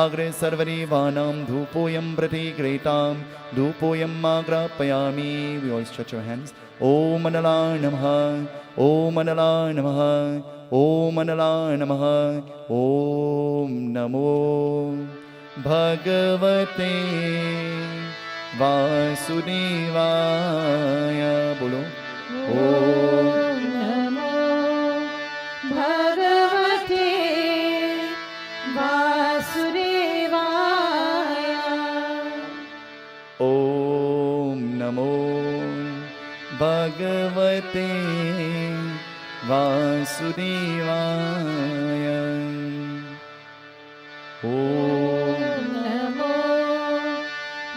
आग्रे सर्वदेवानां धूपोऽयं प्रतिगृहीतां धूपोऽयं आग्रापयामि। We all stretch our hands. Om Analaye नमः। Om Analaye नमः। Om Analaye नमः। Om नमो भगवते वासुदेवाय। बोलो ओम नमो भगवते वासुदेवाय। ओम नमो भगवते वासुदेवाय। ओम नमो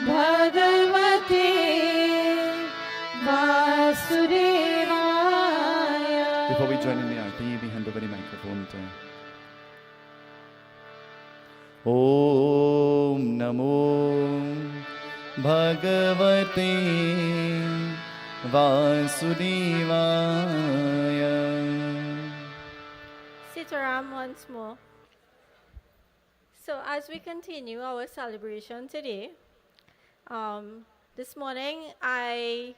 भगवते वासुदेवाय। Before we join in the arti, we hand over the microphone to Om Namo Bhagavate Vasudevaya. Sitaram once more. So as we continue our celebration today, this morning I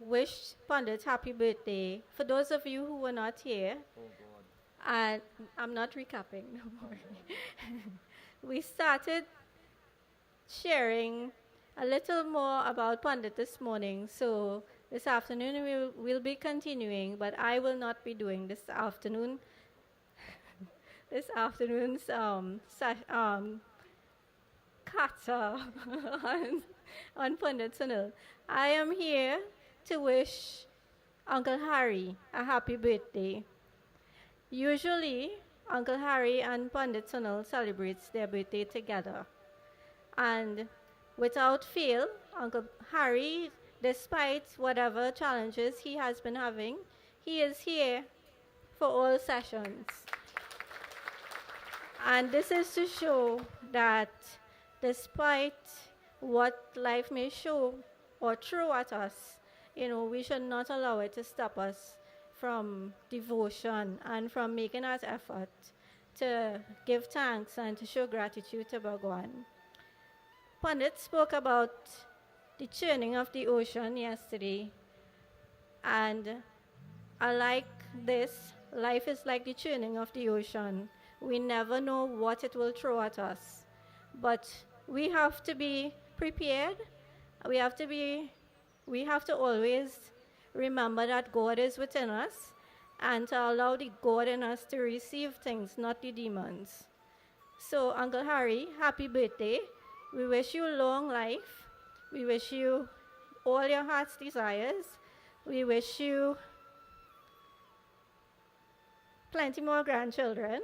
wished Pandit happy birthday. For those of you who were not here, and I'm not recapping, don't worry. We started sharing a little more about Pandit this morning. So this afternoon we'll be continuing, but I will not be doing this afternoon. This afternoon's kata on Pandit Sunil. I am here to wish Uncle Harry a happy birthday. Usually, Uncle Harry and Pandit Sunil celebrates their birthday together. And without fail, Uncle Harry, despite whatever challenges he has been having, he is here for all sessions. And this is to show that despite what life may show or throw at us, we should not allow it to stop us from devotion and from making that effort to give thanks and to show gratitude to Bhagwan. Pandit spoke about the churning of the ocean yesterday, and I like this life is like the churning of the ocean. We never know what it will throw at us. But we have to be prepared. We have to always remember that God is within us and to allow the God in us to receive things, not the demons. So, Uncle Harry, happy birthday. We wish you long life. We wish you all your heart's desires. We wish you plenty more grandchildren.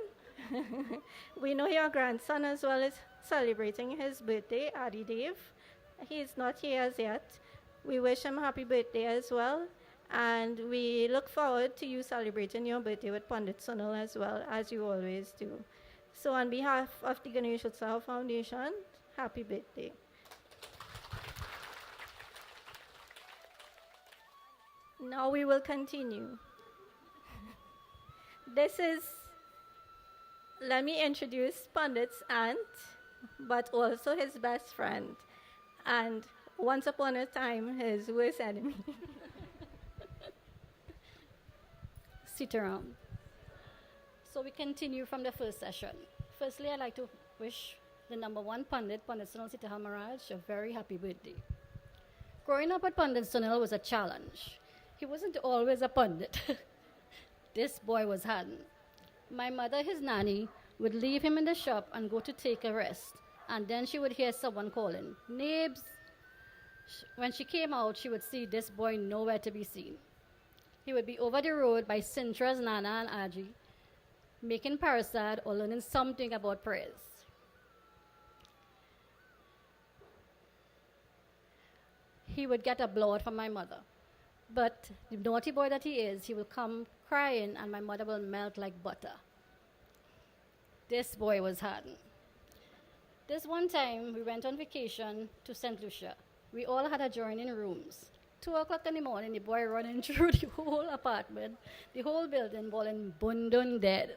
We know your grandson as well is celebrating his birthday, Adi Dev. He's not here as yet. We wish him happy birthday as well. And we look forward to you celebrating your birthday with Pandit Sunil as well, as you always do. So on behalf of the Ganesh Utsav Foundation, happy birthday. Now we will continue. Let me introduce Pandit's aunt, but also his best friend, and once upon a time, his worst enemy. Sitaram. So we continue from the first session. Firstly, I'd like to wish the number one Pandit, Pandit Sunil Seetahal-Maharaj, a very happy birthday. Growing up with Pandit Sunil was a challenge. He wasn't always a Pandit. This boy was hardened. My mother, his nanny, would leave him in the shop and go to take a rest. And then she would hear someone calling, "Nabes." When she came out, she would see this boy nowhere to be seen. He would be over the road by Sintra's Nana and Aji, making Persad or learning something about prayers. He would get a blowout from my mother. But the naughty boy that he is, he will come crying and my mother will melt like butter. This boy was hardened. This one time, we went on vacation to St. Lucia. We all had adjoining rooms. 2 o'clock in the morning, the boy running through the whole apartment, the whole building, bawling, "Bundun dead."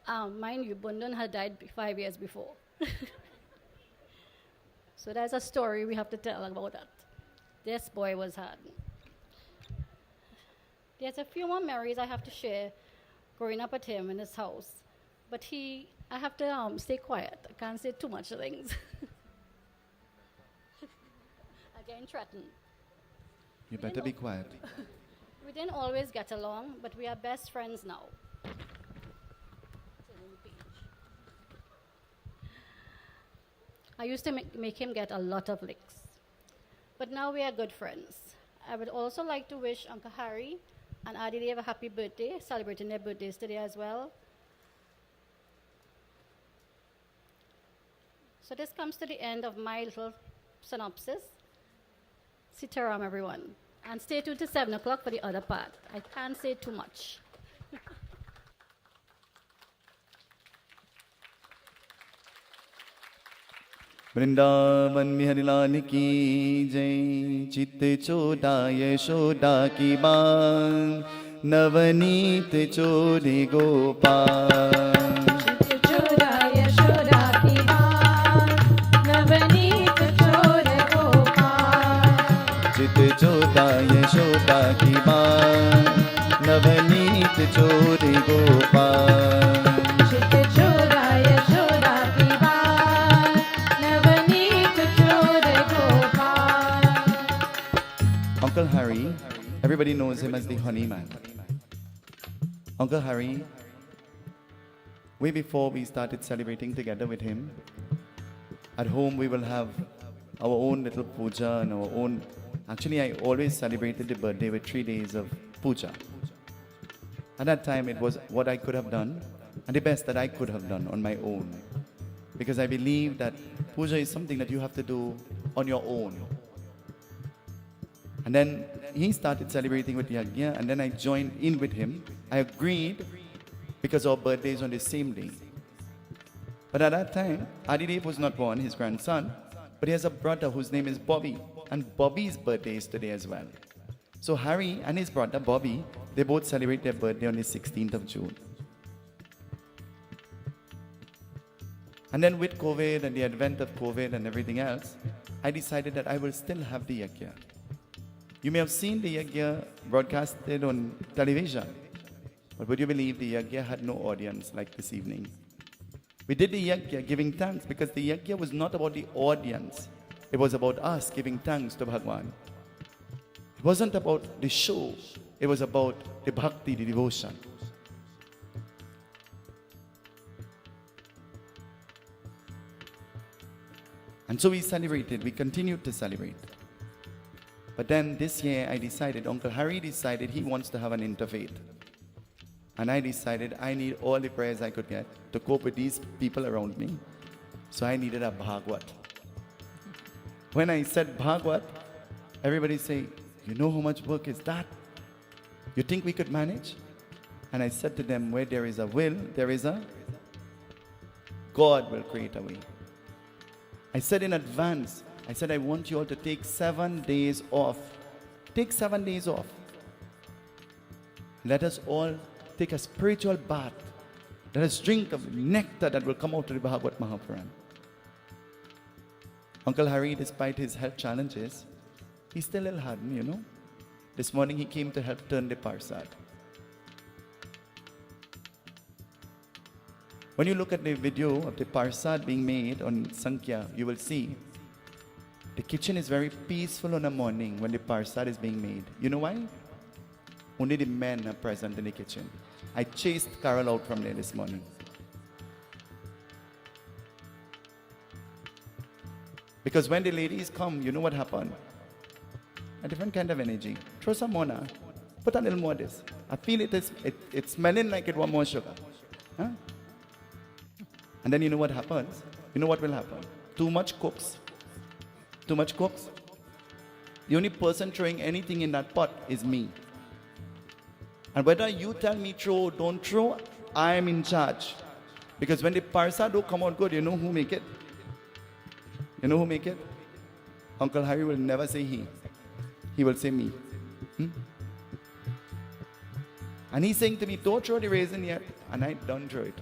Mind you, Bundun had died 5 years before. So there's a story we have to tell about that. This boy was hardened. There's a few more memories I have to share growing up with him in his house. But I have to stay quiet. I can't say too much things. Again, threatened. You better be quiet. We didn't always get along, but we are best friends now. I used to make him get a lot of licks. But now we are good friends. I would also like to wish Uncle Harry and Adi Dev a happy birthday, celebrating their birthdays today as well. So this comes to the end of my little synopsis. Sitaram, everyone. And stay tuned to 7 o'clock for the other part. I can't say too much. Vrindavan Bihari लाल की जय। चित्त चोदा यशोदा की बान, नवनीत चोरे गोपाल। चित्त चोरा यशोदा की बान, नवनीत चोर गोपाल। चित्त चोदा यशोदा की बान, नवनीत चोरे गोपाल। चित्त चोरा यशोदा की बान, नवनीत चोर Gopal. Uncle Harry, everybody knows him as the honey man. Uncle Harry, way before we started celebrating together with him, at home we will have our own little puja and our own. Actually, I always celebrated the birthday with 3 days of puja. At that time, it was what I could have done and the best that I could have done on my own. Because I believe that puja is something that you have to do on your own. And then he started celebrating with Yagna, and then I joined in with him. I agreed because our birthday is on the same day. But at that time, Adidev was not born, his grandson, but he has a brother whose name is Bobby, and Bobby's birthday is today as well. So Harry and his brother Bobby, they both celebrate their birthday on the 16th of June. And then with COVID and the advent of COVID and everything else, I decided that I will still have the Yagna. You may have seen the Yagna broadcasted on television, but would you believe the Yagna had no audience like this evening? We did the Yagna giving thanks because the Yagna was not about the audience. It was about us giving thanks to Bhagwan. It wasn't about the show. It was about the bhakti, the devotion. And so we celebrated, we continued to celebrate. But then this year Uncle Harry decided he wants to have an interfaith. And I decided I need all the prayers I could get to cope with these people around me. So I needed a Bhagwat. When I said Bhagwat, everybody say, you know how much work is that? You think we could manage? And I said to them, where there is a will, there is a God will create a way. I said in advance, I want you all to take 7 days off. Take 7 days off. Let us all take a spiritual bath. Let us drink of nectar that will come out of the Bhagwat Mahapuran. Uncle Harry, despite his health challenges, he still had me, you know. This morning he came to help turn the Persad. When you look at the video of the Persad being made on Sankhya, you will see the kitchen is very peaceful on a morning when the Persad is being made. You know why? Only the men are present in the kitchen. I chased Carol out from there this morning. Because when the ladies come, you know what happened? A different kind of energy. Throw some more now. Put a little more of this. I feel it's smelling like it want more sugar. Huh? And then you know what happens? You know what will happen? Too much cooks. Too much cooks. The only person throwing anything in that pot is me. And whether you tell me throw, don't throw, I am in charge. Because when the Persad don't come out good, you know who make it? You know who make it? Uncle Harry will never say he. He will say me. And he's saying to me, don't throw the raisin yet. And I don't throw it.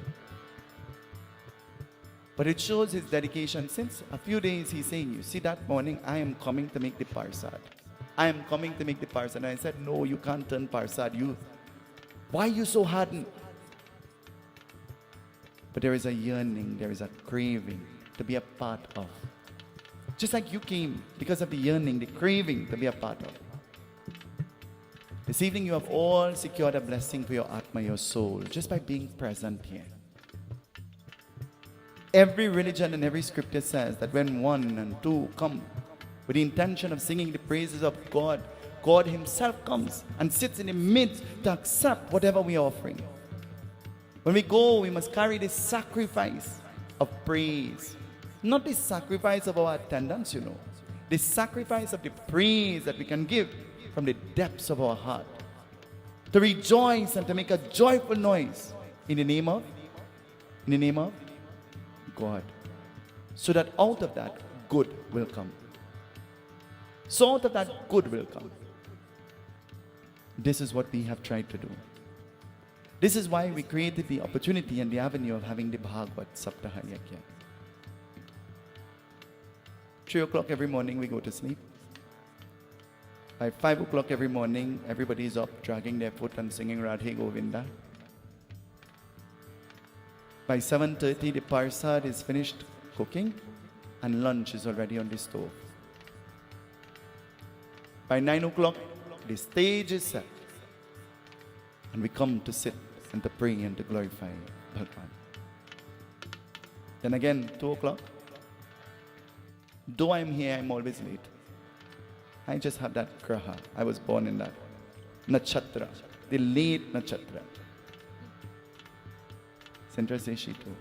But it shows his dedication. Since a few days he's saying, you see that morning, I am coming to make the Persad. I am coming to make the Persad. And I said, no, you can't turn Persad. Why are you so hardened? But there is a yearning, there is a craving to be a part of. Just like you came because of the yearning, the craving to be a part of. This evening you have all secured a blessing for your Atma, your soul, just by being present here. Every religion and every scripture says that when 1 and 2 come with the intention of singing the praises of God, God himself comes and sits in the midst to accept whatever we are offering. When we go, we must carry this sacrifice of praise. Not the sacrifice of our attendance, you know. The sacrifice of the praise that we can give from the depths of our heart. To rejoice and to make a joyful noise in the name of God. So that out of that, good will come. So out of that, good will come. This is what we have tried to do. This is why we created the opportunity and the avenue of having the Bhagwat Saptaha Yagna. 3 o'clock every morning we go to sleep. By 5 o'clock every morning, everybody is up, dragging their foot and singing Radhe Govinda. By 7:30, the Persad is finished cooking and lunch is already on the stove. By 9 o'clock, the stage is set. And we come to sit and to pray and to glorify Bhagwan. Then again, 2 o'clock. Though I'm here, I'm always late. I just have that graha. I was born in that. Nachatra. The late Nachatra. Center says she too.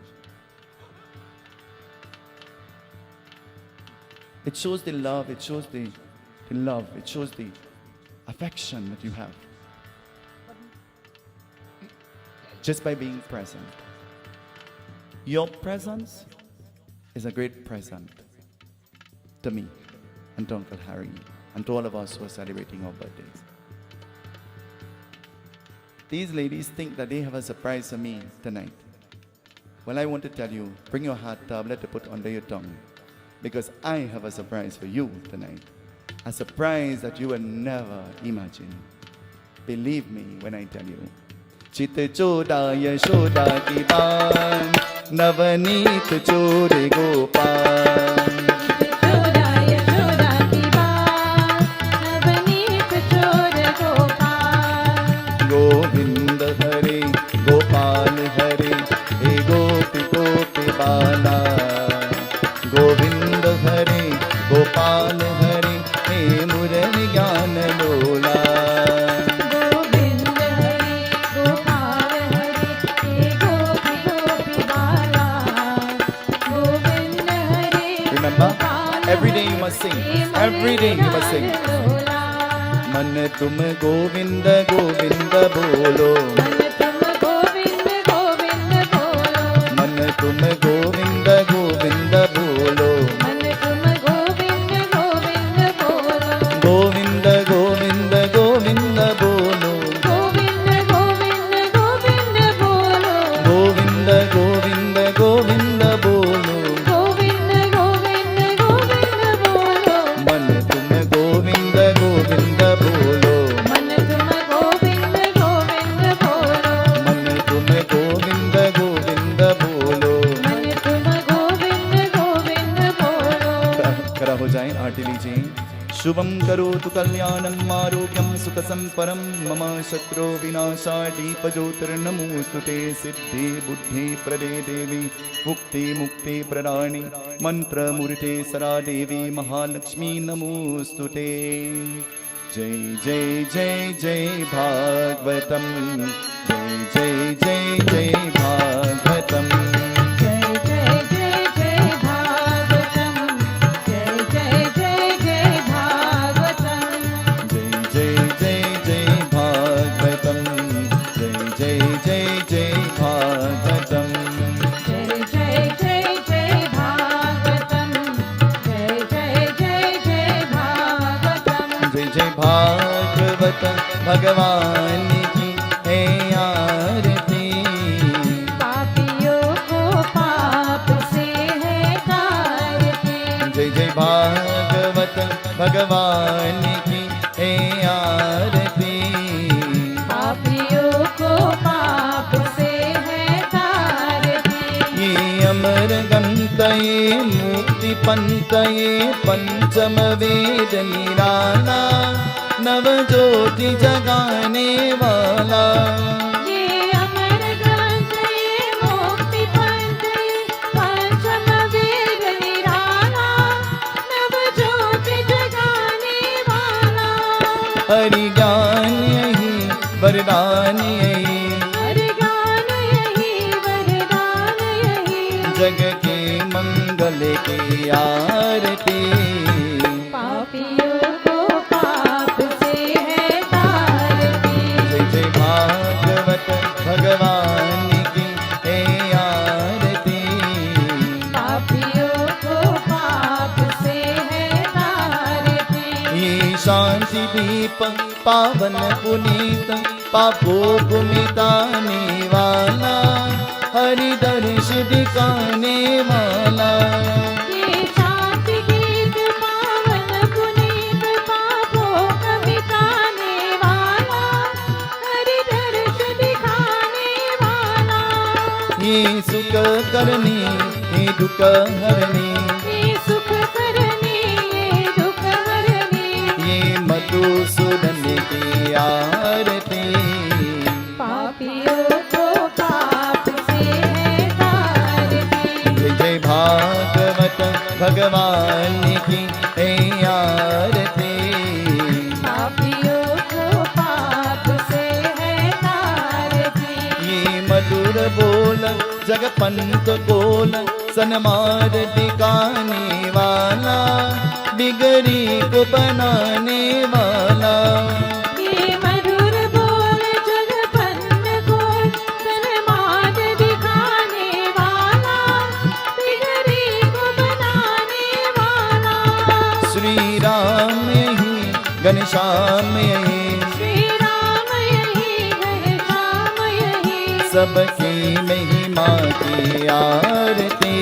It shows the love, it shows the love, it shows the affection that you have. Just by being present. Your presence is a great present to me and to Uncle Harry and to all of us who are celebrating our birthdays. These ladies think that they have a surprise for me tonight. Well, I want to tell you, bring your heart tablet to put under your tongue, because I have a surprise for you tonight. a surprise that you will never imagine. Believe me when I tell you. चित चोरा यशोदा की बान, नवनीत चोरे गोपाल. चोरा यशोदा की बाल, नवनीत चोर गोपाल. गोविंद हरे गोपाल हरे, हे गोपी गोपी बाला. गोविंद हरे गोपाल हरे, हे मुरली ज्ञान लोला. गोविंद हरे गोपाल हरे, हे गोपी गोपी बाला. गोविंद हरे Remember, every day you must sing. Every day you must sing. लोला. मन तुम गोविंद गोविंद बोलो. मन तुम गोविंद गोविंद बोलो. मन तुम गोविंद गोविंद बोलो. मन तुम गोविंद गोविंद बोलो. गोविंद गोविंद गोविंद बोलो. गोविंद गोविंद गोविंद बोलो. गोविंद गोविंद गोविंद बोलो. गोविंद गोविंद गोविंद बोलो. मन तुम गोविंद गोविंद बोलो. मन तुम गोविंद गोविंद बोलो. मन तुम गोविंद गोविंद बोलो. मन तुम गोविंद गोविंद बोलो. खड़ा हो जाए, आरती लीजिए. शुभम करोतु कल्याणम आरोग्यम सुख संपरम मम शत्रु विनाशादीपज्योतिर्नमोस्तुते. सिद्धि बुद्धि प्रदे देवी मुक्ति मुक्ति प्रदानि मंत्र मूर्ते सदा देवी महालक्ष्मी नमोस्तुते. जय जय जय जय भागवतम. जय जय जय जय भागवतम. जय जय जय जय भागवतम. जय जय जय जय भागवतम. जय जय जय जय भागवतम. जय जय जय जय भागवतम. जय जय जय जय भागवतम. जय जय जय जय भागवतम. जय जय भागवत भगवान की है आरती. पापियों को पाप से है तारती. जय जय भागवत भगवान की है आरती. पापियों को पाप से है तारती. ये अमर गंतये मुक्ति पंतये पंचम वेद निराला. नव ज्योति जगाने वाला. ये अमर ग्रंथ ये मुक्ति पंथ ये पंचम वेद निराला. नव ज्योति जगाने वाला. हरि ज्ञान यही वरदान यही. हरि ज्ञान यही वरदान यही. जग के मंगल की आरती. पापियों को पाप से है तारती. जय जय भागवत भगवान की है आरती. पापियों को पाप से है तारती. ये शांति दीप पावन पुनीत पापों को मिटाने वाला. हरि दर्श दिखाने वाला. ये शांति गीत पावन पुनीत पापों का मिटाने वाला. हरि दर्श दिखाने वाला. ये सुख करनी ये दुख हरनी. ये सुख करनी ये दुख हरनी. ये मधुसूदन की आरती. पापियों को पाप से है तारती. जय जय भागवत भगवान की है आरती. पापियों को पाप से है तारती. ये मधुर बोल जगपंत बोल सनमार दिखाने वाला. बिगड़ी को बनाने वाला. ये मधुर बोल जगपंत बोल सन्माद दिखाने वाला. बिगड़ी को बनाने वाला. श्री राम यही घनश्याम यही. श्री राम यही घनश्याम यही. सबकी महिमा की आरती.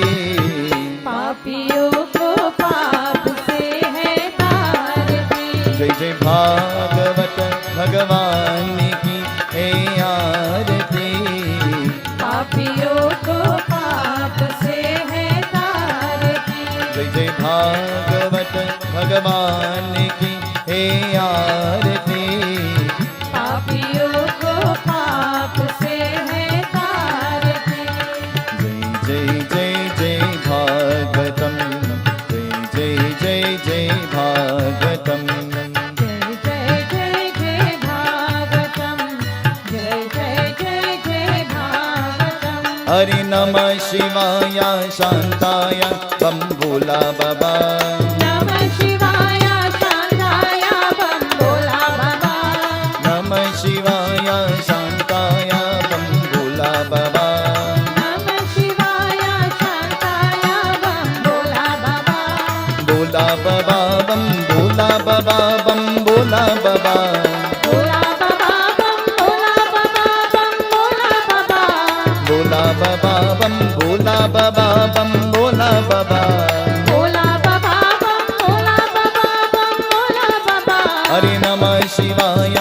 पापियों को पाप से है तारती. जय जय भागवत भगवान की हे आरती। पापियों को पाप से है तारती। जय जय भागवत भगवान की हे आरती। पापियों को पाप से है तारती। जय जय जय जय भागवतम। जय जय जय जय भागवतम। जय जय जय जय भागवतम। जय जय जय जय भागवतम। हरि नमः शिवाय शांताय बम भोला बाबा। नमः शिवाय शांताय बम भोला बाबा। नमः शिवाय शांताय बम भोला बाबा। नमः शिवाय शांताय बम भोला बाबा। भोला बाबा बम भोला बाबा बम भोला बाबा। भोला बाबा बम भोला बाबा बम भोला बाबा। भोला बाबा बम भोला बाबा बम भोला बाबा। भोला बाबा बम भोला बाबा बम भोला बाबा। हरि नमः शिवाय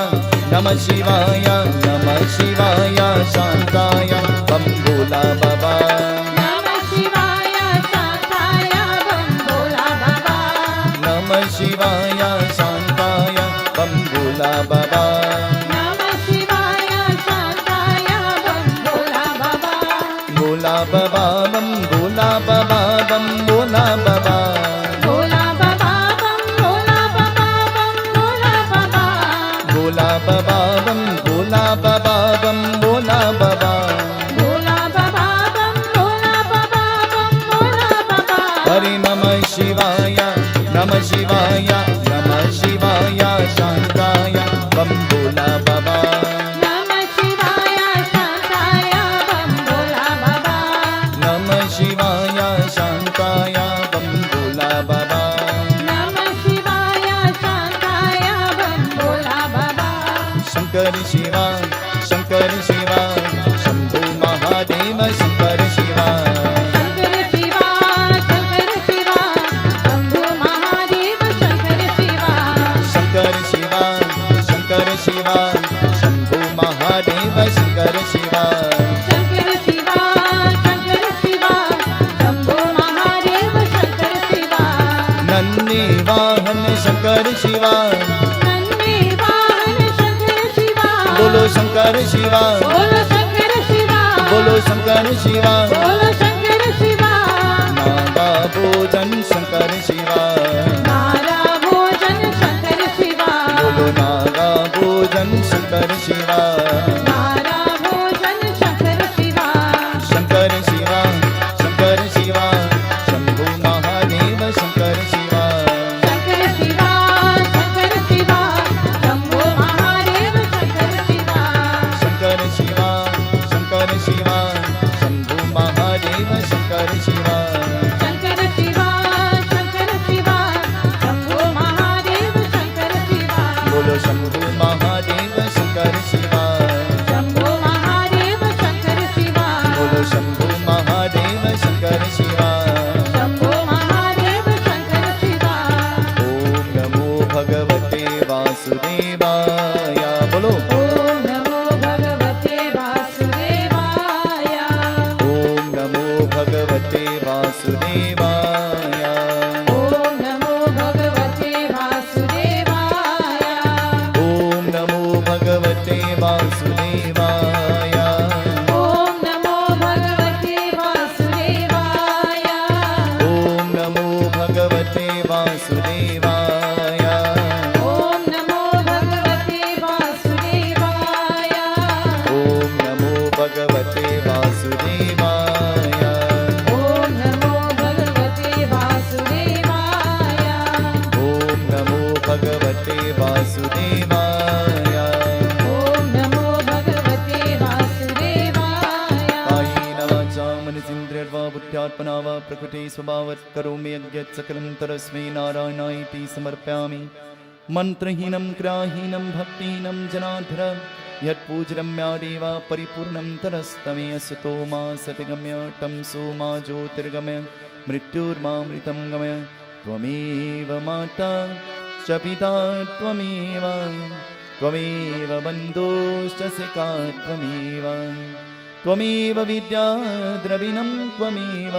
नमः शिवाय नमः शिवाय शांताय बम भोला बाबा। नमः शिवाय शांताय बम भोला बाबा। नमः शिवाय शांताय बम भोला बाबा। नमः शिवाय शांताय बम भोला बाबा। भोला बाबा बम भोला बाबा बम भोला बाबा। भोला बाबा बम भोला बाबा बम भोला बाबा। भोला बाबा बम भोला बाबा बम भोला बाबा। भोला बाबा बम भोला बाबा बम भोला बाबा। हरि नमः शिवाय नमः शिवाय नमः शिवाय शांताय बम भोला बाबा। नमः शिवाय शांताय बम भोला बाबा। नमः शिवाय शांताय बम भोला बाबा। नमः शिवाय शांताय बम भोला बाबा। शंकर शिवा शंभु महादेव शंकर शिवा। शंकर शिवा शंभु महादेव शंकर शिवा। शंकर शिवा शंभु महादेव शंकर शिवा। शंकर शिवा शंभु महादेव शंकर शिवा। नन्दी वाहन शंकर शिवा। नन्दी वाहन शंकर शिवा। बोलो शंकर शिवा। बोलो शंकर शिवा। बोलो शंकर शिवा। बोलो शंकर शिवा। नागा भोजन शंकर शिवा। नारा भोजन शंकर शिवा। बोलो नागा भोजन शंकर शिवा। नारा भोजन शंकर शिवा। शंकर शिवा शंभु महादेव शंकर शिवा। शंकर शिवा शंभु महादेव शंकर शिवा। शंकर शिवा शंभु महादेव शंकर शिवा। शंकर शिवा शंभु महादेव शंकर शिवा। बोलो शंभु महादेव शंकर शिवा। शंभु महादेव शंकर शिवा। बोलो शंभु महादेव शंकर शिवा। शंभु महादेव शंकर शिवा। ओम नमो भगवते वासुदेवाय। बोलो ओम नमो भगवते वासुदेवाय। ओम नमो भगवते वासुदेवाय। ओम नमो भगवते वासुदेवाय। ओम नमो भगवते वासुदेवाय। ओम नमो भगवते वासुदेवाय। ओम नमो भगवते वासुदेवाय। ओम नमो भगवते वासुदेवाय। ओम नमो भगवते वासुदेवाय। ओम नमो भगवते वासुदेवाय। ओम नमो भगवते वासुदेवाय। ओम नमो भगवते वासुदेवाय। कायेन वाचा मनसेन्द्रियर्वा बुद्ध्यात्मना वा प्रकृते स्वभावत् करोमि यज्ञत् सकलं तरस्मै नारायणायेति समर्पयामि। मन्त्रहीनं क्रियाहीनं भक्तिहीनं जनार्दन यत्पूजनं मया देवा परिपूर्णं तरस्तमे असतो मा सतिगम्य तमसो मा ज्योतिर्गमय मृत्युर्मामृतं गमय त्वमेव माता च पिता त्वमेव त्वमेव बन्धुश्च सखा त्वमेव त्वमेव विद्या द्रविणं त्वमेव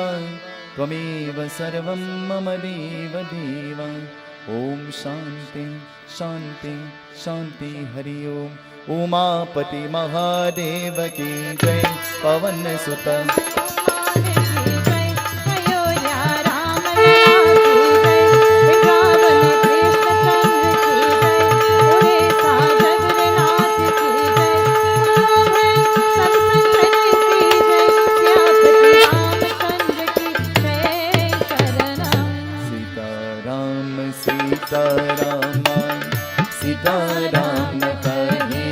त्वमेव सर्वं मम देव देव ॐ शान्ति शान्ति शान्ति हरि ओम उमापति महादेव की जय पवन सुत सीताराम कहे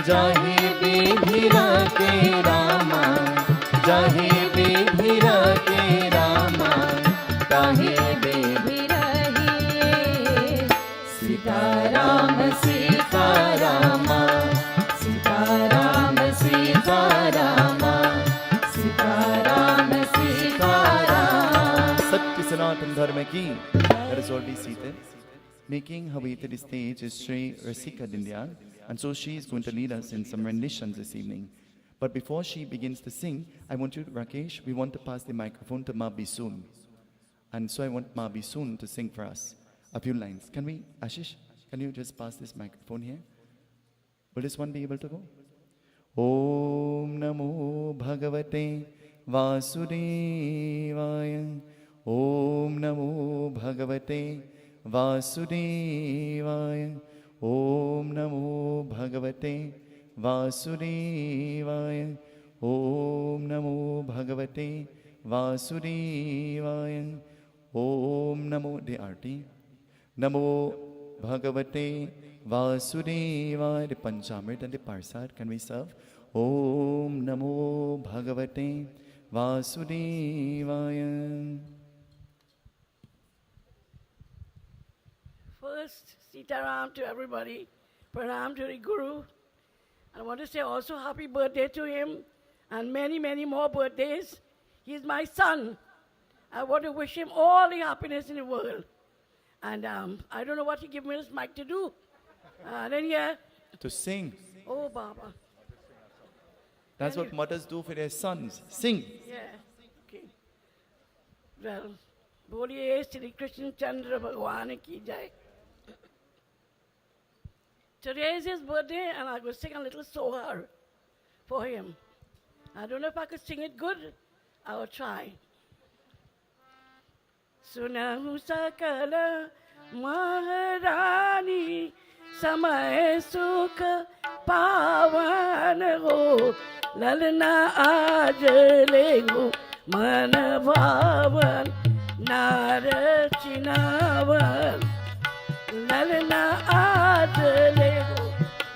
जाहे बेभिरा के रामा जाहे बेभिरा के रामा काहे बेभिरही सीताराम सीताराम सीताराम सीताराम सीताराम सीताराम सत्य सनातन धर्म की Let us all be seated. Making her way to the stage is Sri Rasika Dindya, and so she is going to lead us in some renditions this evening. But before she begins to sing, I want you, Rakesh, we want to pass the microphone to Ma Bisoon. And so I want Ma Bisoon to sing for us a few lines. Can we, Ashish, can you just pass this microphone here? Will this one be able to go? Om Namo Bhagavate Vasudevaya Om Namo Bhagavate Vasudevaya Om Namo Bhagavate Vasudevaya Om Namo Bhagavate Vasudevaya Om Namo the Arti Namo Bhagavate Vasudevaya the Panchamrit and the Persad can we serve? Om Namo Bhagavate Vasudevaya. First, Sitaram to everybody, Pranam to the Guru. I want to say also happy birthday to him and many, many more birthdays. He's my son. I want to wish him all the happiness in the world. And I don't know what he gave me this mic to do. To sing. Oh, Baba. That's what mothers do for their sons. Sing. Yeah. Okay. Well, Boliye Sri Krishna Chandra Bhagwan ki jai. Today is his birthday, and I will sing a little sohar for him. I don't know if I could sing it good. I will try. Sunahu sakala maharani samay sukh pavan ho lalna aaj lego man bhavan nar chinavan lalna aaj lego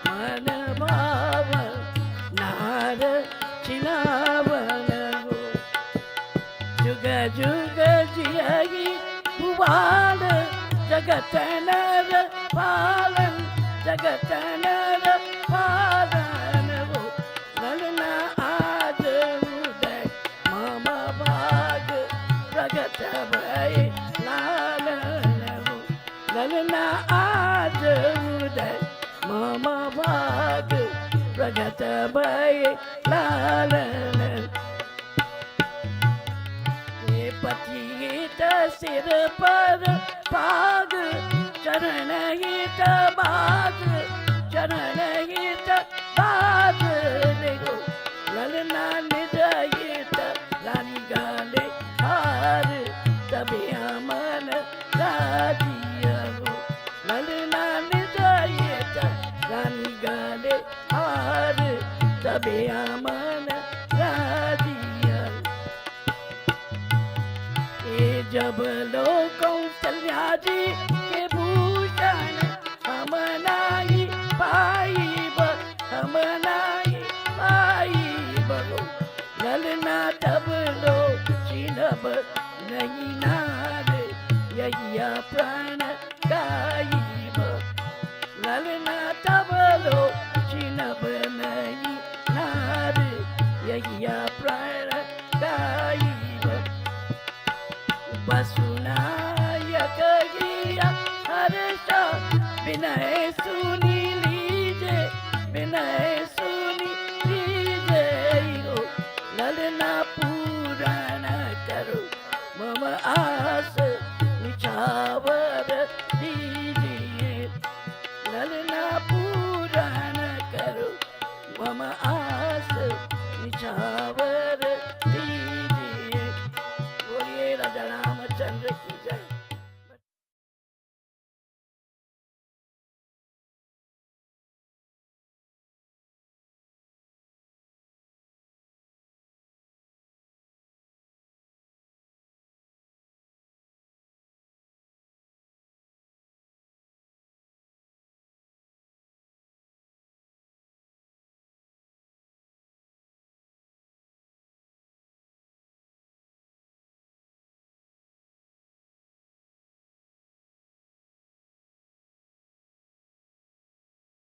man bhavan nar chinavan ho juga juga jiyagi bhuvan jagatanar palan jagatanar palan ho lalna aaj uday mama bhag pragat bhai lalan ho lalna aaj uday mama bhag pragat bhai lalan पतिता सिर पर पाग चरण हित बाग चरण हित बाग देखो ललना निदयित रानी गाले हार तभी मन राजिया हो ललना निदयित रानी गाले हार तभी मन राजिया जब लोग कौशल्या जी के भूषण हम नाही पाइब हम नाही पाइब ललना तब लो चिन्हब नहीं नार यही प्राण